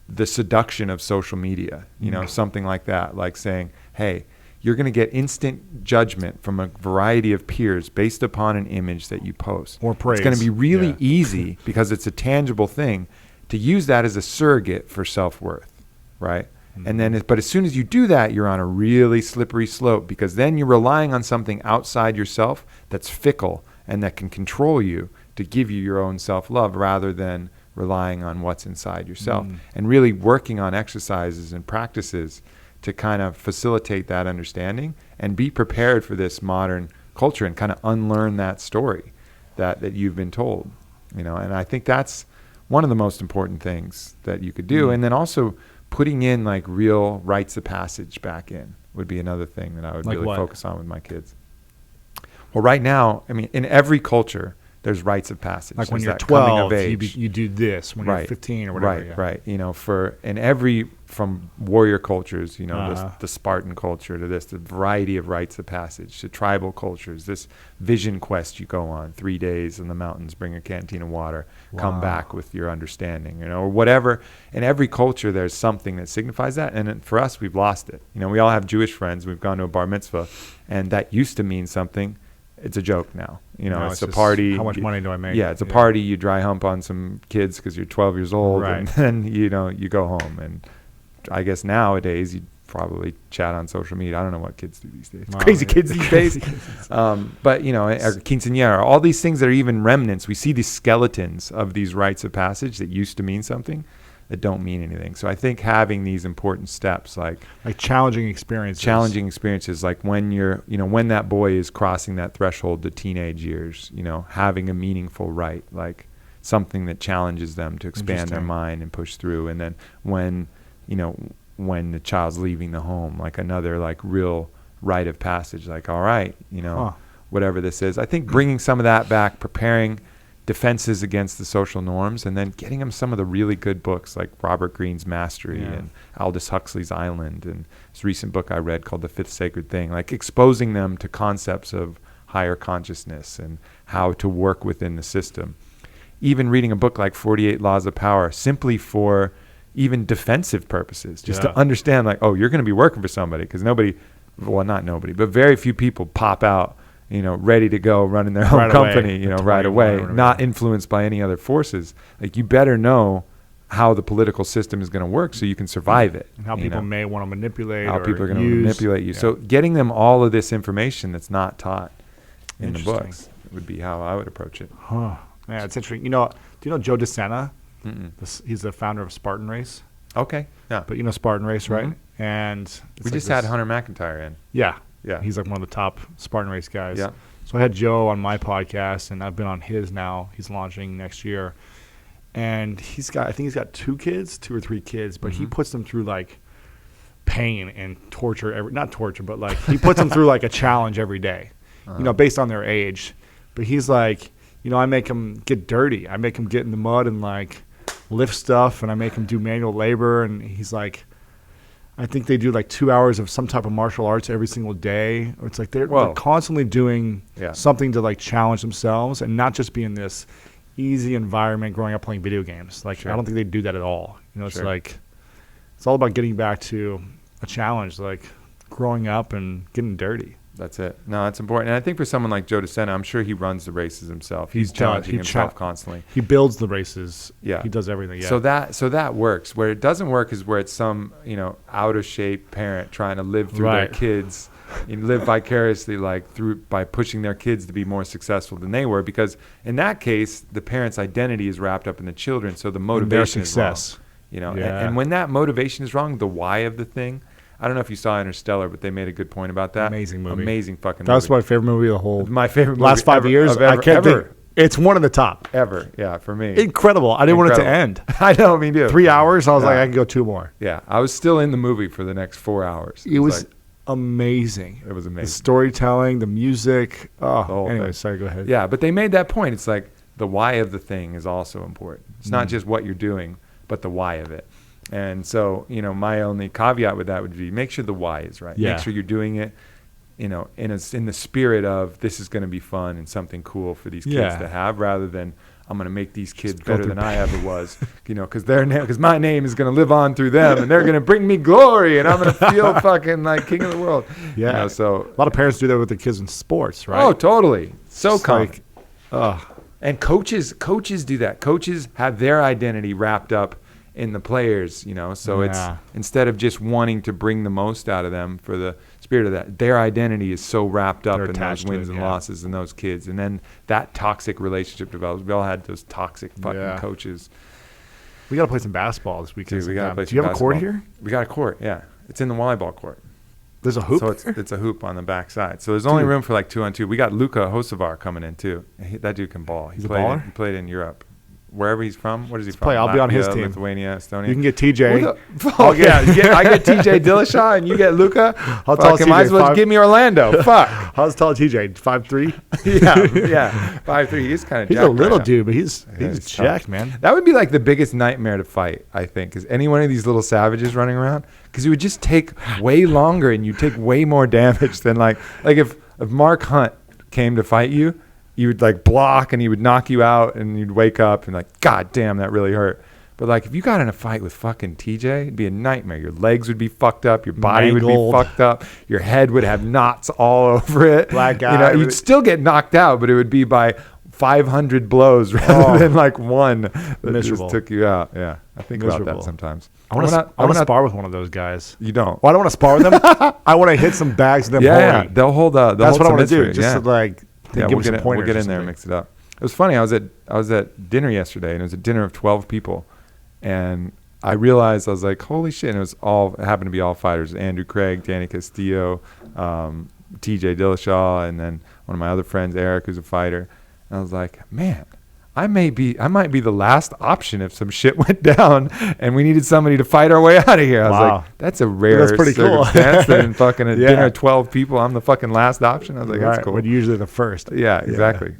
the seduction of social media, something like that, like saying, hey, you're going to get instant judgment from a variety of peers based upon an image that you post. Or praise. It's going to be really easy, because it's a tangible thing, to use that as a surrogate for self-worth, right? And then, but as soon as you do that, you're on a really slippery slope, because then you're relying on something outside yourself that's fickle and that can control you to give you your own self-love, rather than relying on what's inside yourself. And really working on exercises and practices to kind of facilitate that understanding and be prepared for this modern culture, and kind of unlearn that story that you've been told, and I think that's one of the most important things that you could do. And then also putting in like real rites of passage back in would be another thing that I would really focus on with my kids. Well, right now, in every culture, there's rites of passage. Like when you're 12, you do this. When you're 15 or whatever. Right. From warrior cultures, the Spartan culture, to the variety of rites of passage, to tribal cultures, this vision quest you go on, 3 days in the mountains, bring a canteen of water, come back with your understanding, or whatever. In every culture, there's something that signifies that. And for us, we've lost it. We all have Jewish friends. We've gone to a bar mitzvah, and that used to mean something. It's a joke now. It's a party. How much money do I make? Yeah, it's a party. You dry hump on some kids because you're 12 years old, and then you go home. And I guess nowadays you probably chat on social media. I don't know what kids do these days. Crazy kids these days. But quinceañera, all these things that are even remnants. We see these skeletons of these rites of passage that used to mean something. that don't mean anything. So I think having these important steps, like challenging experiences, like when when that boy is crossing that threshold to teenage years, having a meaningful rite, like something that challenges them to expand their mind and push through. And then when the child's leaving the home, like another like real rite of passage, like, all right, whatever this is. I think bringing some of that back, preparing defenses against the social norms, and then getting them some of the really good books like Robert Greene's Mastery and Aldous Huxley's Island, and this recent book I read called The Fifth Sacred Thing, like exposing them to concepts of higher consciousness and how to work within the system. Even reading a book like 48 Laws of Power, simply for even defensive purposes, just to understand, like, oh, you're going to be working for somebody, because not nobody, but very few people pop out, ready to go running their own company, right away, not influenced by any other forces. Like, you better know how the political system is going to work so you can survive it. And how people may want to manipulate, how people are going to manipulate you. Yeah. So getting them all of this information that's not taught in the books would be how I would approach it. Huh. Yeah, it's interesting. Do you know Joe DeSena? He's the founder of Spartan Race. Okay. Yeah. But Spartan Race, right? And we just had Hunter McIntyre in. Yeah. Yeah. He's like one of the top Spartan Race guys. Yeah. So I had Joe on my podcast, and I've been on his now. He's launching next year. And I think he's got 2 or 3 kids, but he puts them through like pain and torture, not torture, but like he puts them through like a challenge every day, based on their age. But he's like, I make them get dirty. I make them get in the mud and like lift stuff, and I make them do manual labor. And he's like, I think they do like 2 hours of some type of martial arts every single day. It's like they're constantly doing something to like challenge themselves and not just be in this easy environment growing up playing video games. Like, I don't think they do that at all. It's like, it's all about getting back to a challenge, like growing up and getting dirty. That's it. No, it's important. And I think for someone like Joe DeSena, I'm sure he runs the races himself. He's challenging himself constantly. He builds the races. Yeah. He does everything. Yeah. So that works. Where it doesn't work is where it's some, out of shape parent trying to live through their kids and live vicariously by pushing their kids to be more successful than they were, because in that case, the parent's identity is wrapped up in the children. So the motivation is wrong. And when that motivation is wrong, the why of the thing, I don't know if you saw Interstellar, but they made a good point about that. Amazing movie. Amazing fucking movie. That was my favorite movie of the whole. My favorite movie last 5 years. I can't think. It's one of the top. Ever. Yeah, for me. Incredible. I didn't want it to end. I know, me too. 3 hours. I was like, I can go 2 more. Yeah. I was still in the movie for the next 4 hours. It was amazing. It was amazing. The storytelling, the music. Oh, anyway, sorry, go ahead. Yeah, but they made that point. It's like the why of the thing is also important. It's not just what you're doing, but the why of it. And so, my only caveat with that would be make sure the why is right. Yeah. Make sure you're doing it, in the spirit of this is going to be fun and something cool for these kids to have, rather than I'm going to make these kids better than I ever was, because my name is going to live on through them and they're going to bring me glory and I'm going to feel fucking like king of the world. Yeah. So a lot of parents do that with their kids in sports, right? Oh, totally. So common. And coaches do that. Coaches have their identity wrapped up in the players, so it's instead of just wanting to bring the most out of them for the spirit of that, their identity is so wrapped up in those wins and losses and those kids, and then that toxic relationship develops. We all had those toxic fucking coaches. We got to play some basketball this weekend. Dude, we got to play Do you have basketball. A court here? We got a court, yeah. It's in the volleyball court. There's a hoop? So it's a hoop on the back side. So there's only room for like 2-on-2. We got Luka Hosovar coming in too. That dude can ball. He's a baller? He played in Europe. Wherever he's from. What is he from? I'll be on his team. Lithuania, Estonia. You can get TJ. I get TJ Dillashaw and you get Luka. How tall is TJ? Might as well give me Orlando. Fuck. How's tall TJ? 5'3"? Yeah. 5'3". He's kind of jacked. He's a little dude, but he's jacked, man. That would be like the biggest nightmare to fight, I think, is any one of these little savages running around, because it would just take way longer and you take way more damage than like if Mark Hunt came to fight you, you would like block and he would knock you out and you'd wake up and like, God damn, that really hurt. But like if you got in a fight with fucking TJ, it'd be a nightmare. Your legs would be fucked up. Your body would be fucked up. Your head would have knots all over it. Black guy. You'd still get knocked out, but it would be by 500 blows rather than like one that just took you out. Yeah, I think about that sometimes. I want to spar with one of those guys. You don't? Well, I don't want to spar with them. I want to hit some bags of them. Yeah, they'll hold. That's what I want to do. Just to like. We'll get in there and mix it up. It was funny. I was at dinner yesterday, and it was a dinner of 12 people, and I realized, I was like, holy shit. And it happened to be all fighters. Andrew Craig, Danny Castillo, TJ Dillashaw, and then one of my other friends, Eric, who's a fighter. And I was like, man, I might be the last option if some shit went down and we needed somebody to fight our way out of here. I was like, that's a rare circumstance that in fucking a dinner of 12 people, I'm the fucking last option. I was like, that's cool. But usually the first. Yeah, exactly.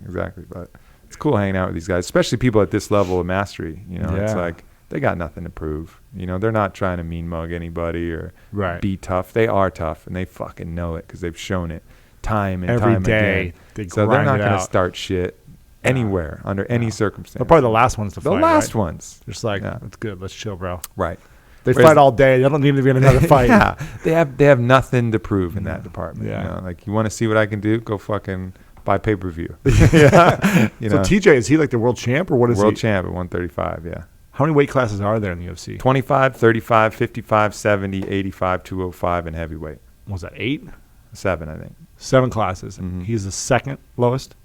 But it's cool hanging out with these guys, especially people at this level of mastery. You know, it's like they got nothing to prove. You know, they're not trying to mean mug anybody or be tough. They are tough, and they fucking know it because they've shown it time and time again. So they're not going to start shit anywhere under any circumstance. They're probably the last ones to fight. The last ones. Just like, that's good. Let's chill, bro. Right. They fight all day. They don't need to be in another fight. Yeah. They have nothing to prove in that department. Yeah. You know, like, you want to see what I can do? Go fucking buy pay-per-view. Yeah. So TJ, is he like the world champ or what is he? World champ at 135, yeah. How many weight classes are there in the UFC? 25, 35, 55, 70, 85, 205, and heavyweight. Was that 8? 7, I think. 7 classes. Mm-hmm. He's the second lowest?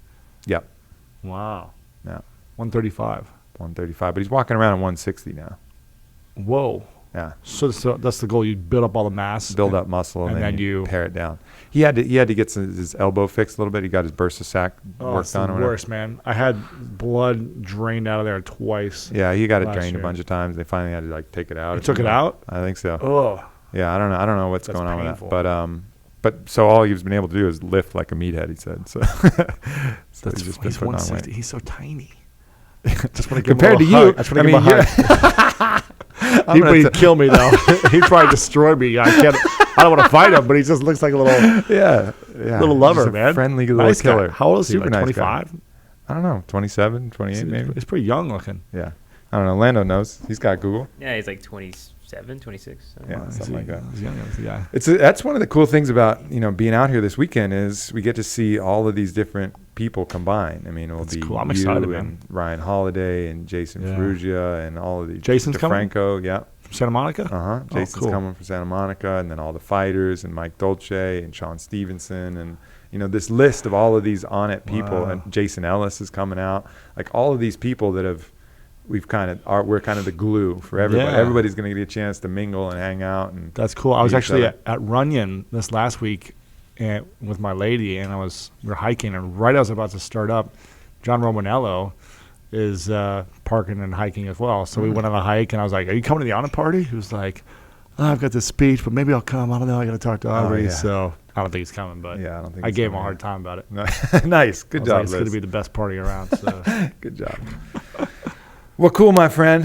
Yep. Wow. Yeah. 135. 135, but he's walking around at 160 now. Whoa. Yeah. So that's the goal. You build up all the mass. Build up muscle, and then you pare it down. He had to get his elbow fixed a little bit. He got his bursa sac worked on. Oh, it's worse, man. I had blood drained out of there twice. Yeah, he got it drained a bunch of times. They finally had to like take it out. They took it out? I think so. Oh. Yeah, I don't know what's going on with that. But so all he's been able to do is lift like a meathead, he said. So, he's just been putting on weight. He's so tiny. Just want to compared to you, I mean, he'd kill me though. He'd probably destroy me. I don't want to fight him, but he just looks like a little little lover, man. Friendly little killer. How old is he? Super like nice 25? Guy. I don't know, 27, 28 maybe. He's pretty young looking. Yeah. I don't know. Lando knows. He's got Google. Yeah, he's like 27, 26. Yeah, something like that. Yeah. That's one of the cool things about, being out here this weekend is we get to see all of these different people combine. I mean, it will be cool. I'm you excited, and man. Ryan Holiday and Jason Ferrugia and all of these. Jason's coming? DeFranco, yeah. From Santa Monica? Uh-huh. Jason's coming from Santa Monica, and then all the fighters and Mike Dolce and Sean Stevenson and, this list of all of these on it people. Wow. And Jason Ellis is coming out. Like all of these people that we're kind of the glue for everybody. Yeah. Everybody's going to get a chance to mingle and hang out. And that's cool. I was actually at Runyon this last week with my lady, and we were hiking, and right as I was about to start up, John Romanello is parking and hiking as well. So we went on a hike, and I was like, "Are you coming to the honor party?" He was like, "I've got this speech, but maybe I'll come. I don't know. I got to talk to Aubrey." So I don't think he's coming, but I don't think I gave him a hard time about it. Nice, good job. It's going to be the best party around. So good job. Well, cool, my friend.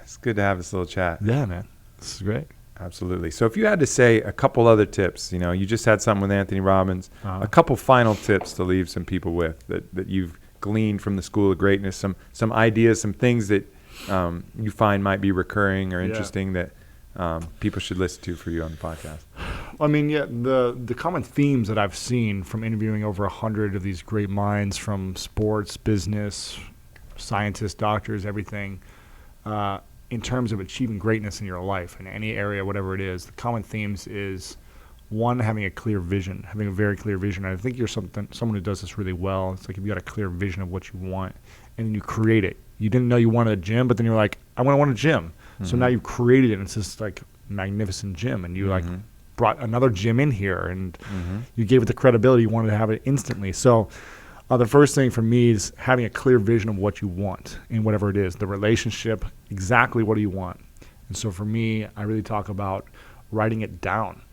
It's good to have this little chat. Yeah, man. This is great. Absolutely. So if you had to say a couple other tips, you just had something with Anthony Robbins, a couple final tips to leave some people with that you've gleaned from the School of Greatness, some ideas, some things that you find might be recurring or interesting that people should listen to for you on the podcast. I mean, the common themes that I've seen from interviewing over 100 of these great minds from sports, business, scientists, doctors, everything, in terms of achieving greatness in your life in any area, whatever it is, the common themes is, one, having a clear vision, having a very clear vision. I think you're someone who does this really well. It's like if you got a clear vision of what you want, and then you create it. You didn't know you wanted a gym, but then you're like, I want a gym. Mm-hmm. So now you've created it, and it's this like magnificent gym, and you like brought another gym in here, and you gave it the credibility. You wanted to have it instantly. So the first thing for me is having a clear vision of what you want in whatever it is, the relationship, exactly what do you want. And so for me, I really talk about writing it down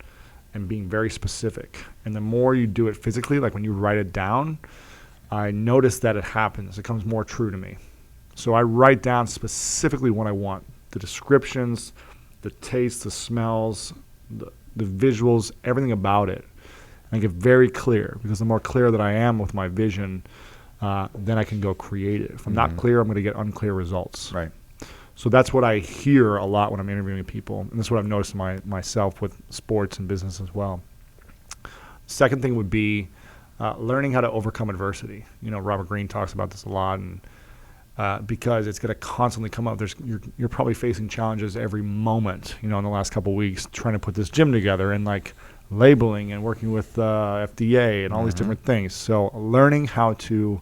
and being very specific. And the more you do it physically, like when you write it down, I notice that it happens. It comes more true to me. So I write down specifically what I want, the descriptions, the tastes, the smells, the visuals, everything about it. And get very clear, because the more clear that I am with my vision, then I can go create it. If I'm not clear, I'm going to get unclear results. Right. So that's what I hear a lot when I'm interviewing people, and that's what I've noticed myself with sports and business as well. Second thing would be learning how to overcome adversity. Robert Greene talks about this a lot, and because it's going to constantly come up. You're probably facing challenges every moment. In the last couple of weeks, trying to put this gym together and like labeling and working with FDA and all these different things. So learning how to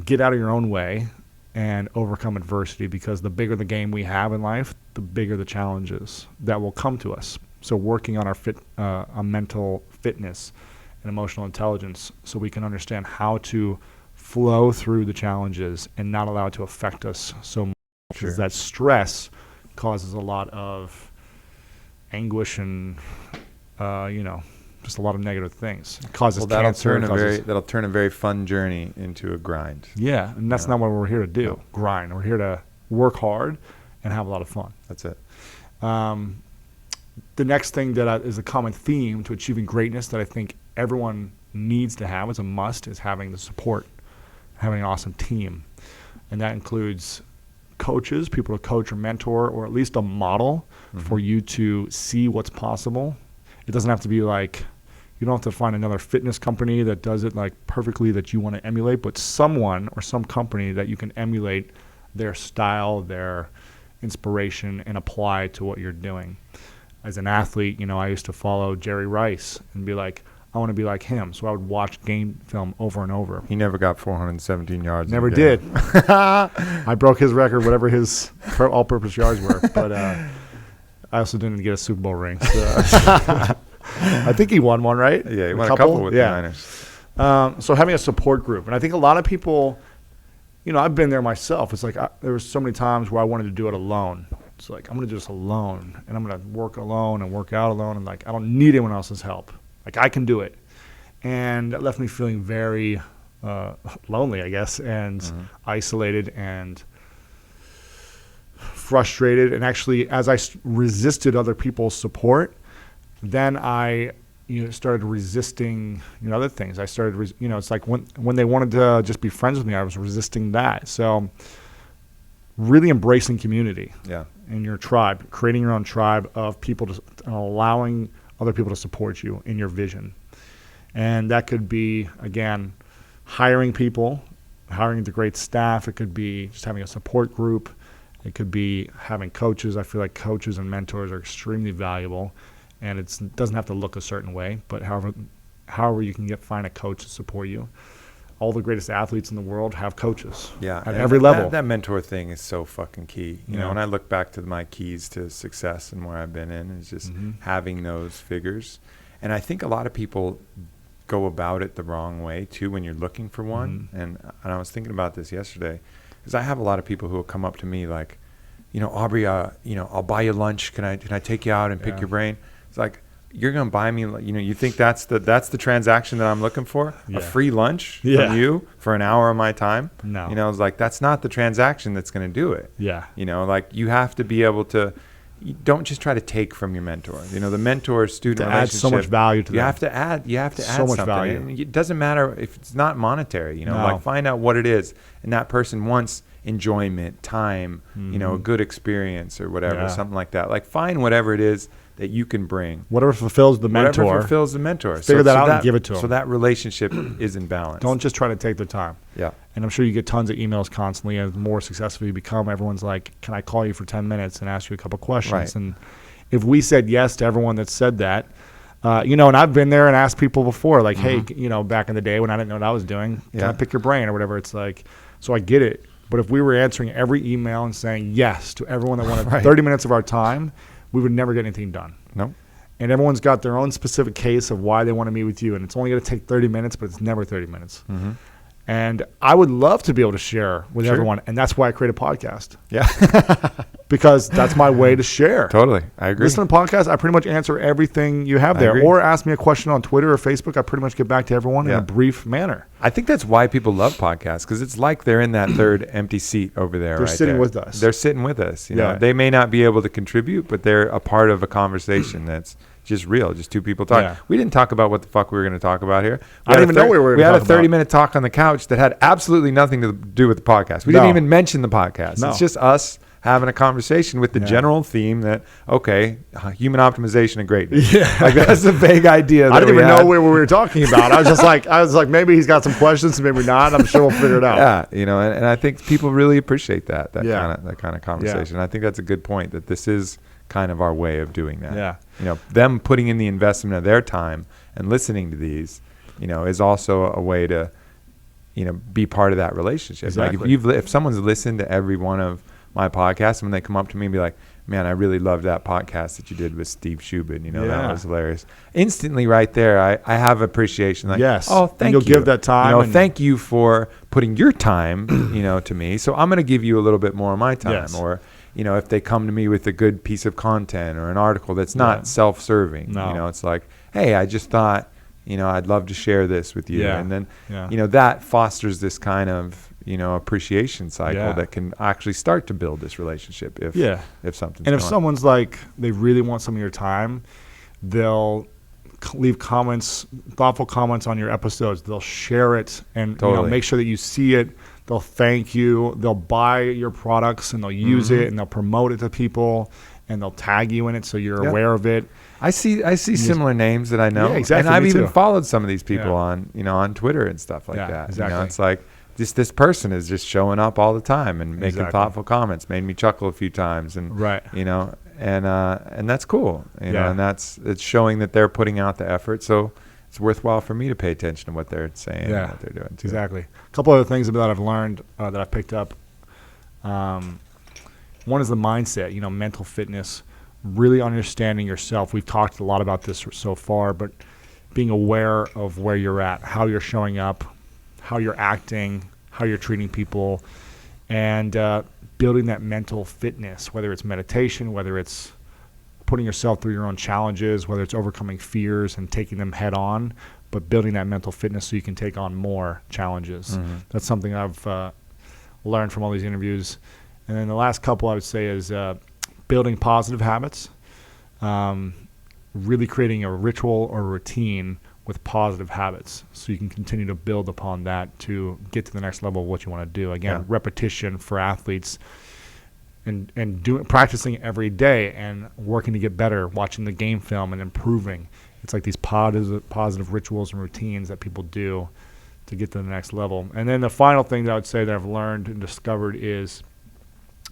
get out of your own way and overcome adversity, because the bigger the game we have in life, the bigger the challenges that will come to us. So working on our mental fitness and emotional intelligence, so we can understand how to flow through the challenges and not allow it to affect us so much. Because that stress causes a lot of anguish and, just a lot of negative things. It causes cancer. That'll turn a very fun journey into a grind. Yeah, and that's not what we're here to do. No. Grind. We're here to work hard and have a lot of fun. That's it. The next thing that is a common theme to achieving greatness that I think everyone needs to have, as a must, is having the support, having an awesome team. And that includes coaches, people to coach or mentor, or at least a model for you to see what's possible. It doesn't have to be like, you don't have to find another fitness company that does it like perfectly that you want to emulate, but someone or some company that you can emulate their style, their inspiration, and apply to what you're doing. As an athlete, I used to follow Jerry Rice and be like, I want to be like him. So I would watch game film over and over. He never got 417 yards. Never did. I broke his record, whatever his all-purpose yards were. But I also didn't get a Super Bowl ring. So I think he won one, right? Yeah, he won a couple with the Niners. So having a support group. And I think a lot of people, I've been there myself. It's like there were so many times where I wanted to do it alone. It's like, I'm going to do this alone, and I'm going to work alone and work out alone, and like I don't need anyone else's help. Like I can do it. And that left me feeling very lonely, I guess, and isolated and frustrated. And actually, as I resisted other people's support, then I started resisting other things. I started, it's like when they wanted to just be friends with me, I was resisting that. So really embracing community in your tribe, creating your own tribe of people, allowing other people to support you in your vision. And that could be, again, hiring people, hiring the great staff. It could be just having a support group. It could be having coaches. I feel like coaches and mentors are extremely valuable, and it doesn't have to look a certain way, but however you can find a coach to support you. All the greatest athletes in the world have coaches at every level. That mentor thing is so fucking key. You know, when I look back to my keys to success and where I've been in, is just having those figures. And I think a lot of people go about it the wrong way too when you're looking for one. And I was thinking about this yesterday, because I have a lot of people who will come up to me like, Aubrey, I'll buy you lunch. Can I take you out and pick your brain? It's like, you're going to buy me, you think that's the transaction that I'm looking for? A free lunch from you for an hour of my time? No. It's like, that's not the transaction that's going to do it. Yeah. Like you have to be able to, you don't just try to take from your mentor. The mentor-student relationship. Adds so much value to them. You have to add so much something. value. And it doesn't matter if it's not monetary, like find out what it is. And that person wants enjoyment, time, a good experience or whatever, something like that. Like find whatever it is that you can bring. Whatever fulfills the mentor. Figure that out and give it to them. So that relationship is in balance. Don't just try to take their time. Yeah. And I'm sure you get tons of emails constantly. And the more successful you become, everyone's like, can I call you for 10 minutes and ask you a couple questions? Right. And if we said yes to everyone that said that, and I've been there and asked people before, like, hey, back in the day when I didn't know what I was doing, can I pick your brain or whatever? It's like, so I get it. But if we were answering every email and saying yes to everyone that wanted 30 minutes of our time, we would never get anything done. No. And everyone's got their own specific case of why they want to meet with you. And it's only going to take 30 minutes, but it's never 30 minutes. And I would love to be able to share with everyone. And that's why I create a podcast. Yeah. Because that's my way to share. Totally. I agree. Listen to podcasts, I pretty much answer everything you have there. Or ask me a question on Twitter or Facebook. I pretty much get back to everyone in a brief manner. I think that's why people love podcasts, because it's like they're in that third empty seat over there. They're sitting with us. They're sitting with us. You know? They may not be able to contribute, but they're a part of a conversation that's just real, just two people talking. We didn't talk about what the fuck we were going to talk about here. I didn't even know we were going to talk about. We had a 30-minute talk on the couch that had absolutely nothing to do with the podcast. We didn't even mention the podcast. It's just us having a conversation with the general theme that, human optimization and greatness. Like that's a vague idea. I didn't even know what we were talking about. I was like, maybe he's got some questions, maybe not. I'm sure we'll figure it out. Yeah, and I think people really appreciate that kind of conversation. I think that's a good point, that this is kind of our way of doing that. Yeah. Them putting in the investment of their time and listening to these, is also a way to, be part of that relationship. Exactly. Like if someone's listened to every one of my podcasts, and when they come up to me and be like, man, I really loved that podcast that you did with Steve Shubin. That was hilarious. Instantly right there, I have appreciation. Like, yes. Oh, thank you. You'll give that time. Thank you for putting your time, to me. So I'm going to give you a little bit more of my time. Yes. Or, if they come to me with a good piece of content or an article that's not self-serving, No. it's like, hey, I just thought, I'd love to share this with you. Yeah. And then, Yeah. that fosters this kind of, appreciation cycle that can actually start to build this relationship if something's And if going. someone's like, they really want some of your time, they'll leave comments, thoughtful comments on your episodes. They'll share it and make sure that you see it. They'll thank you. They'll buy your products and they'll use it and they'll promote it to people and they'll tag you in it so you're aware of it. I see similar names that I know. Yeah, exactly. And I've Me even too. followed some of these people on Twitter and stuff like that. Exactly. It's like this person is just showing up all the time and making thoughtful comments. Made me chuckle a few times, and and that's cool. And it's showing that they're putting out the effort. So it's worthwhile for me to pay attention to what they're saying and what they're doing too. Exactly. A couple other things that I've learned that I've picked up. One is the mindset. Mental fitness. Really understanding yourself. We've talked a lot about this so far, but being aware of where you're at, how you're showing up, how you're acting, how you're treating people, and building that mental fitness, whether it's meditation, whether it's putting yourself through your own challenges, whether it's overcoming fears and taking them head on, but building that mental fitness so you can take on more challenges. Mm-hmm. That's something I've learned from all these interviews. And then the last couple I would say is building positive habits, really creating a ritual or routine with positive habits so you can continue to build upon that to get to the next level of what you want to do. Again, repetition for athletes and practicing every day and working to get better, watching the game film and improving. It's like these positive rituals and routines that people do to get to the next level. And then the final thing that I would say that I've learned and discovered is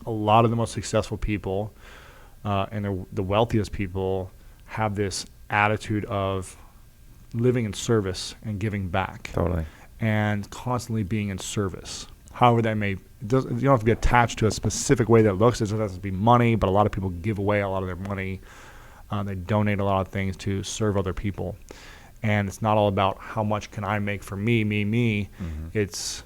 a lot of the most successful people and the wealthiest people have this attitude of living in service and giving back. Totally. And constantly being in service. However that may, you don't have to be attached to a specific way that looks. It doesn't have to be money, but a lot of people give away a lot of their money. They donate a lot of things to serve other people. And it's not all about how much can I make for me. Mm-hmm. It's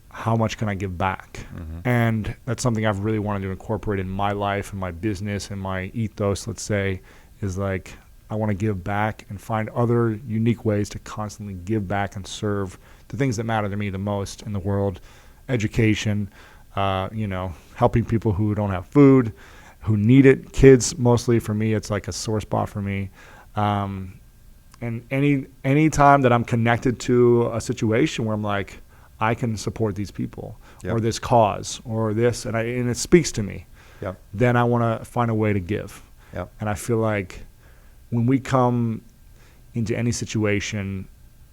how much can I give back? Mm-hmm. And that's something I've really wanted to incorporate in my life and my business and my ethos, let's say, is like I want to give back and find other unique ways to constantly give back and serve the things that matter to me the most in the world. Education, helping people who don't have food, who need it, kids mostly. For me, it's like a sore spot for me. And any time that I'm connected to a situation where I'm like, I can support these people or this cause or this, and it speaks to me, then I want to find a way to give. And I feel like when we come into any situation,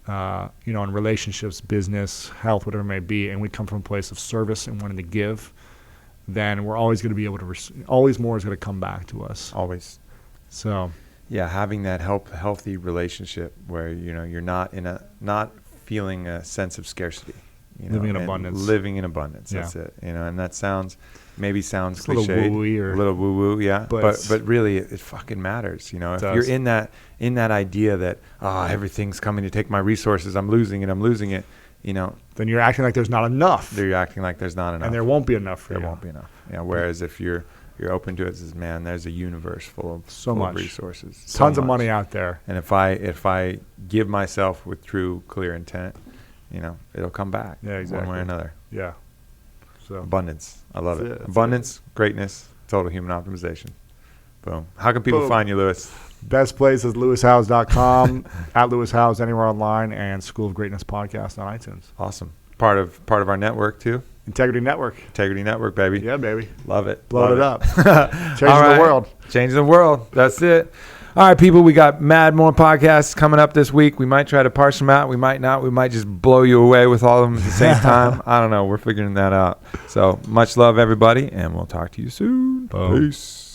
in relationships, business, health, whatever it may be, and we come from a place of service and wanting to give, then we're always going to be able to always more is going to come back to us. Always. So, having that healthy relationship where you're not feeling a sense of scarcity. Living in abundance. Living in abundance. That's it. And that sounds cliched. A little woo-woo, yeah. But really, it fucking matters. If you're in that idea that everything's coming to take my resources, I'm losing it. Then you're acting like there's not enough. You're acting like there's not enough, and there won't be enough for you. There won't be enough. Whereas if you're open to it, says, man, there's a universe full of resources, tons of money out there. And if I give myself with true, clear intent, it'll come back. Yeah, exactly. One way or another. Yeah. So abundance. I love it. Abundance, greatness, total human optimization. Boom. How can people find you, Lewis? Best place is lewishowes.com, at Lewis Howes anywhere online, and School of Greatness podcast on iTunes. Awesome. Part of our network too. Integrity Network, baby. Yeah, baby. Love it. Blow it up. Changing the world. Changing the world. That's it. All right, people, we got more podcasts coming up this week. We might try to parse them out. We might not. We might just blow you away with all of them at the same time. I don't know. We're figuring that out. So much love, everybody, and we'll talk to you soon. Boom. Peace.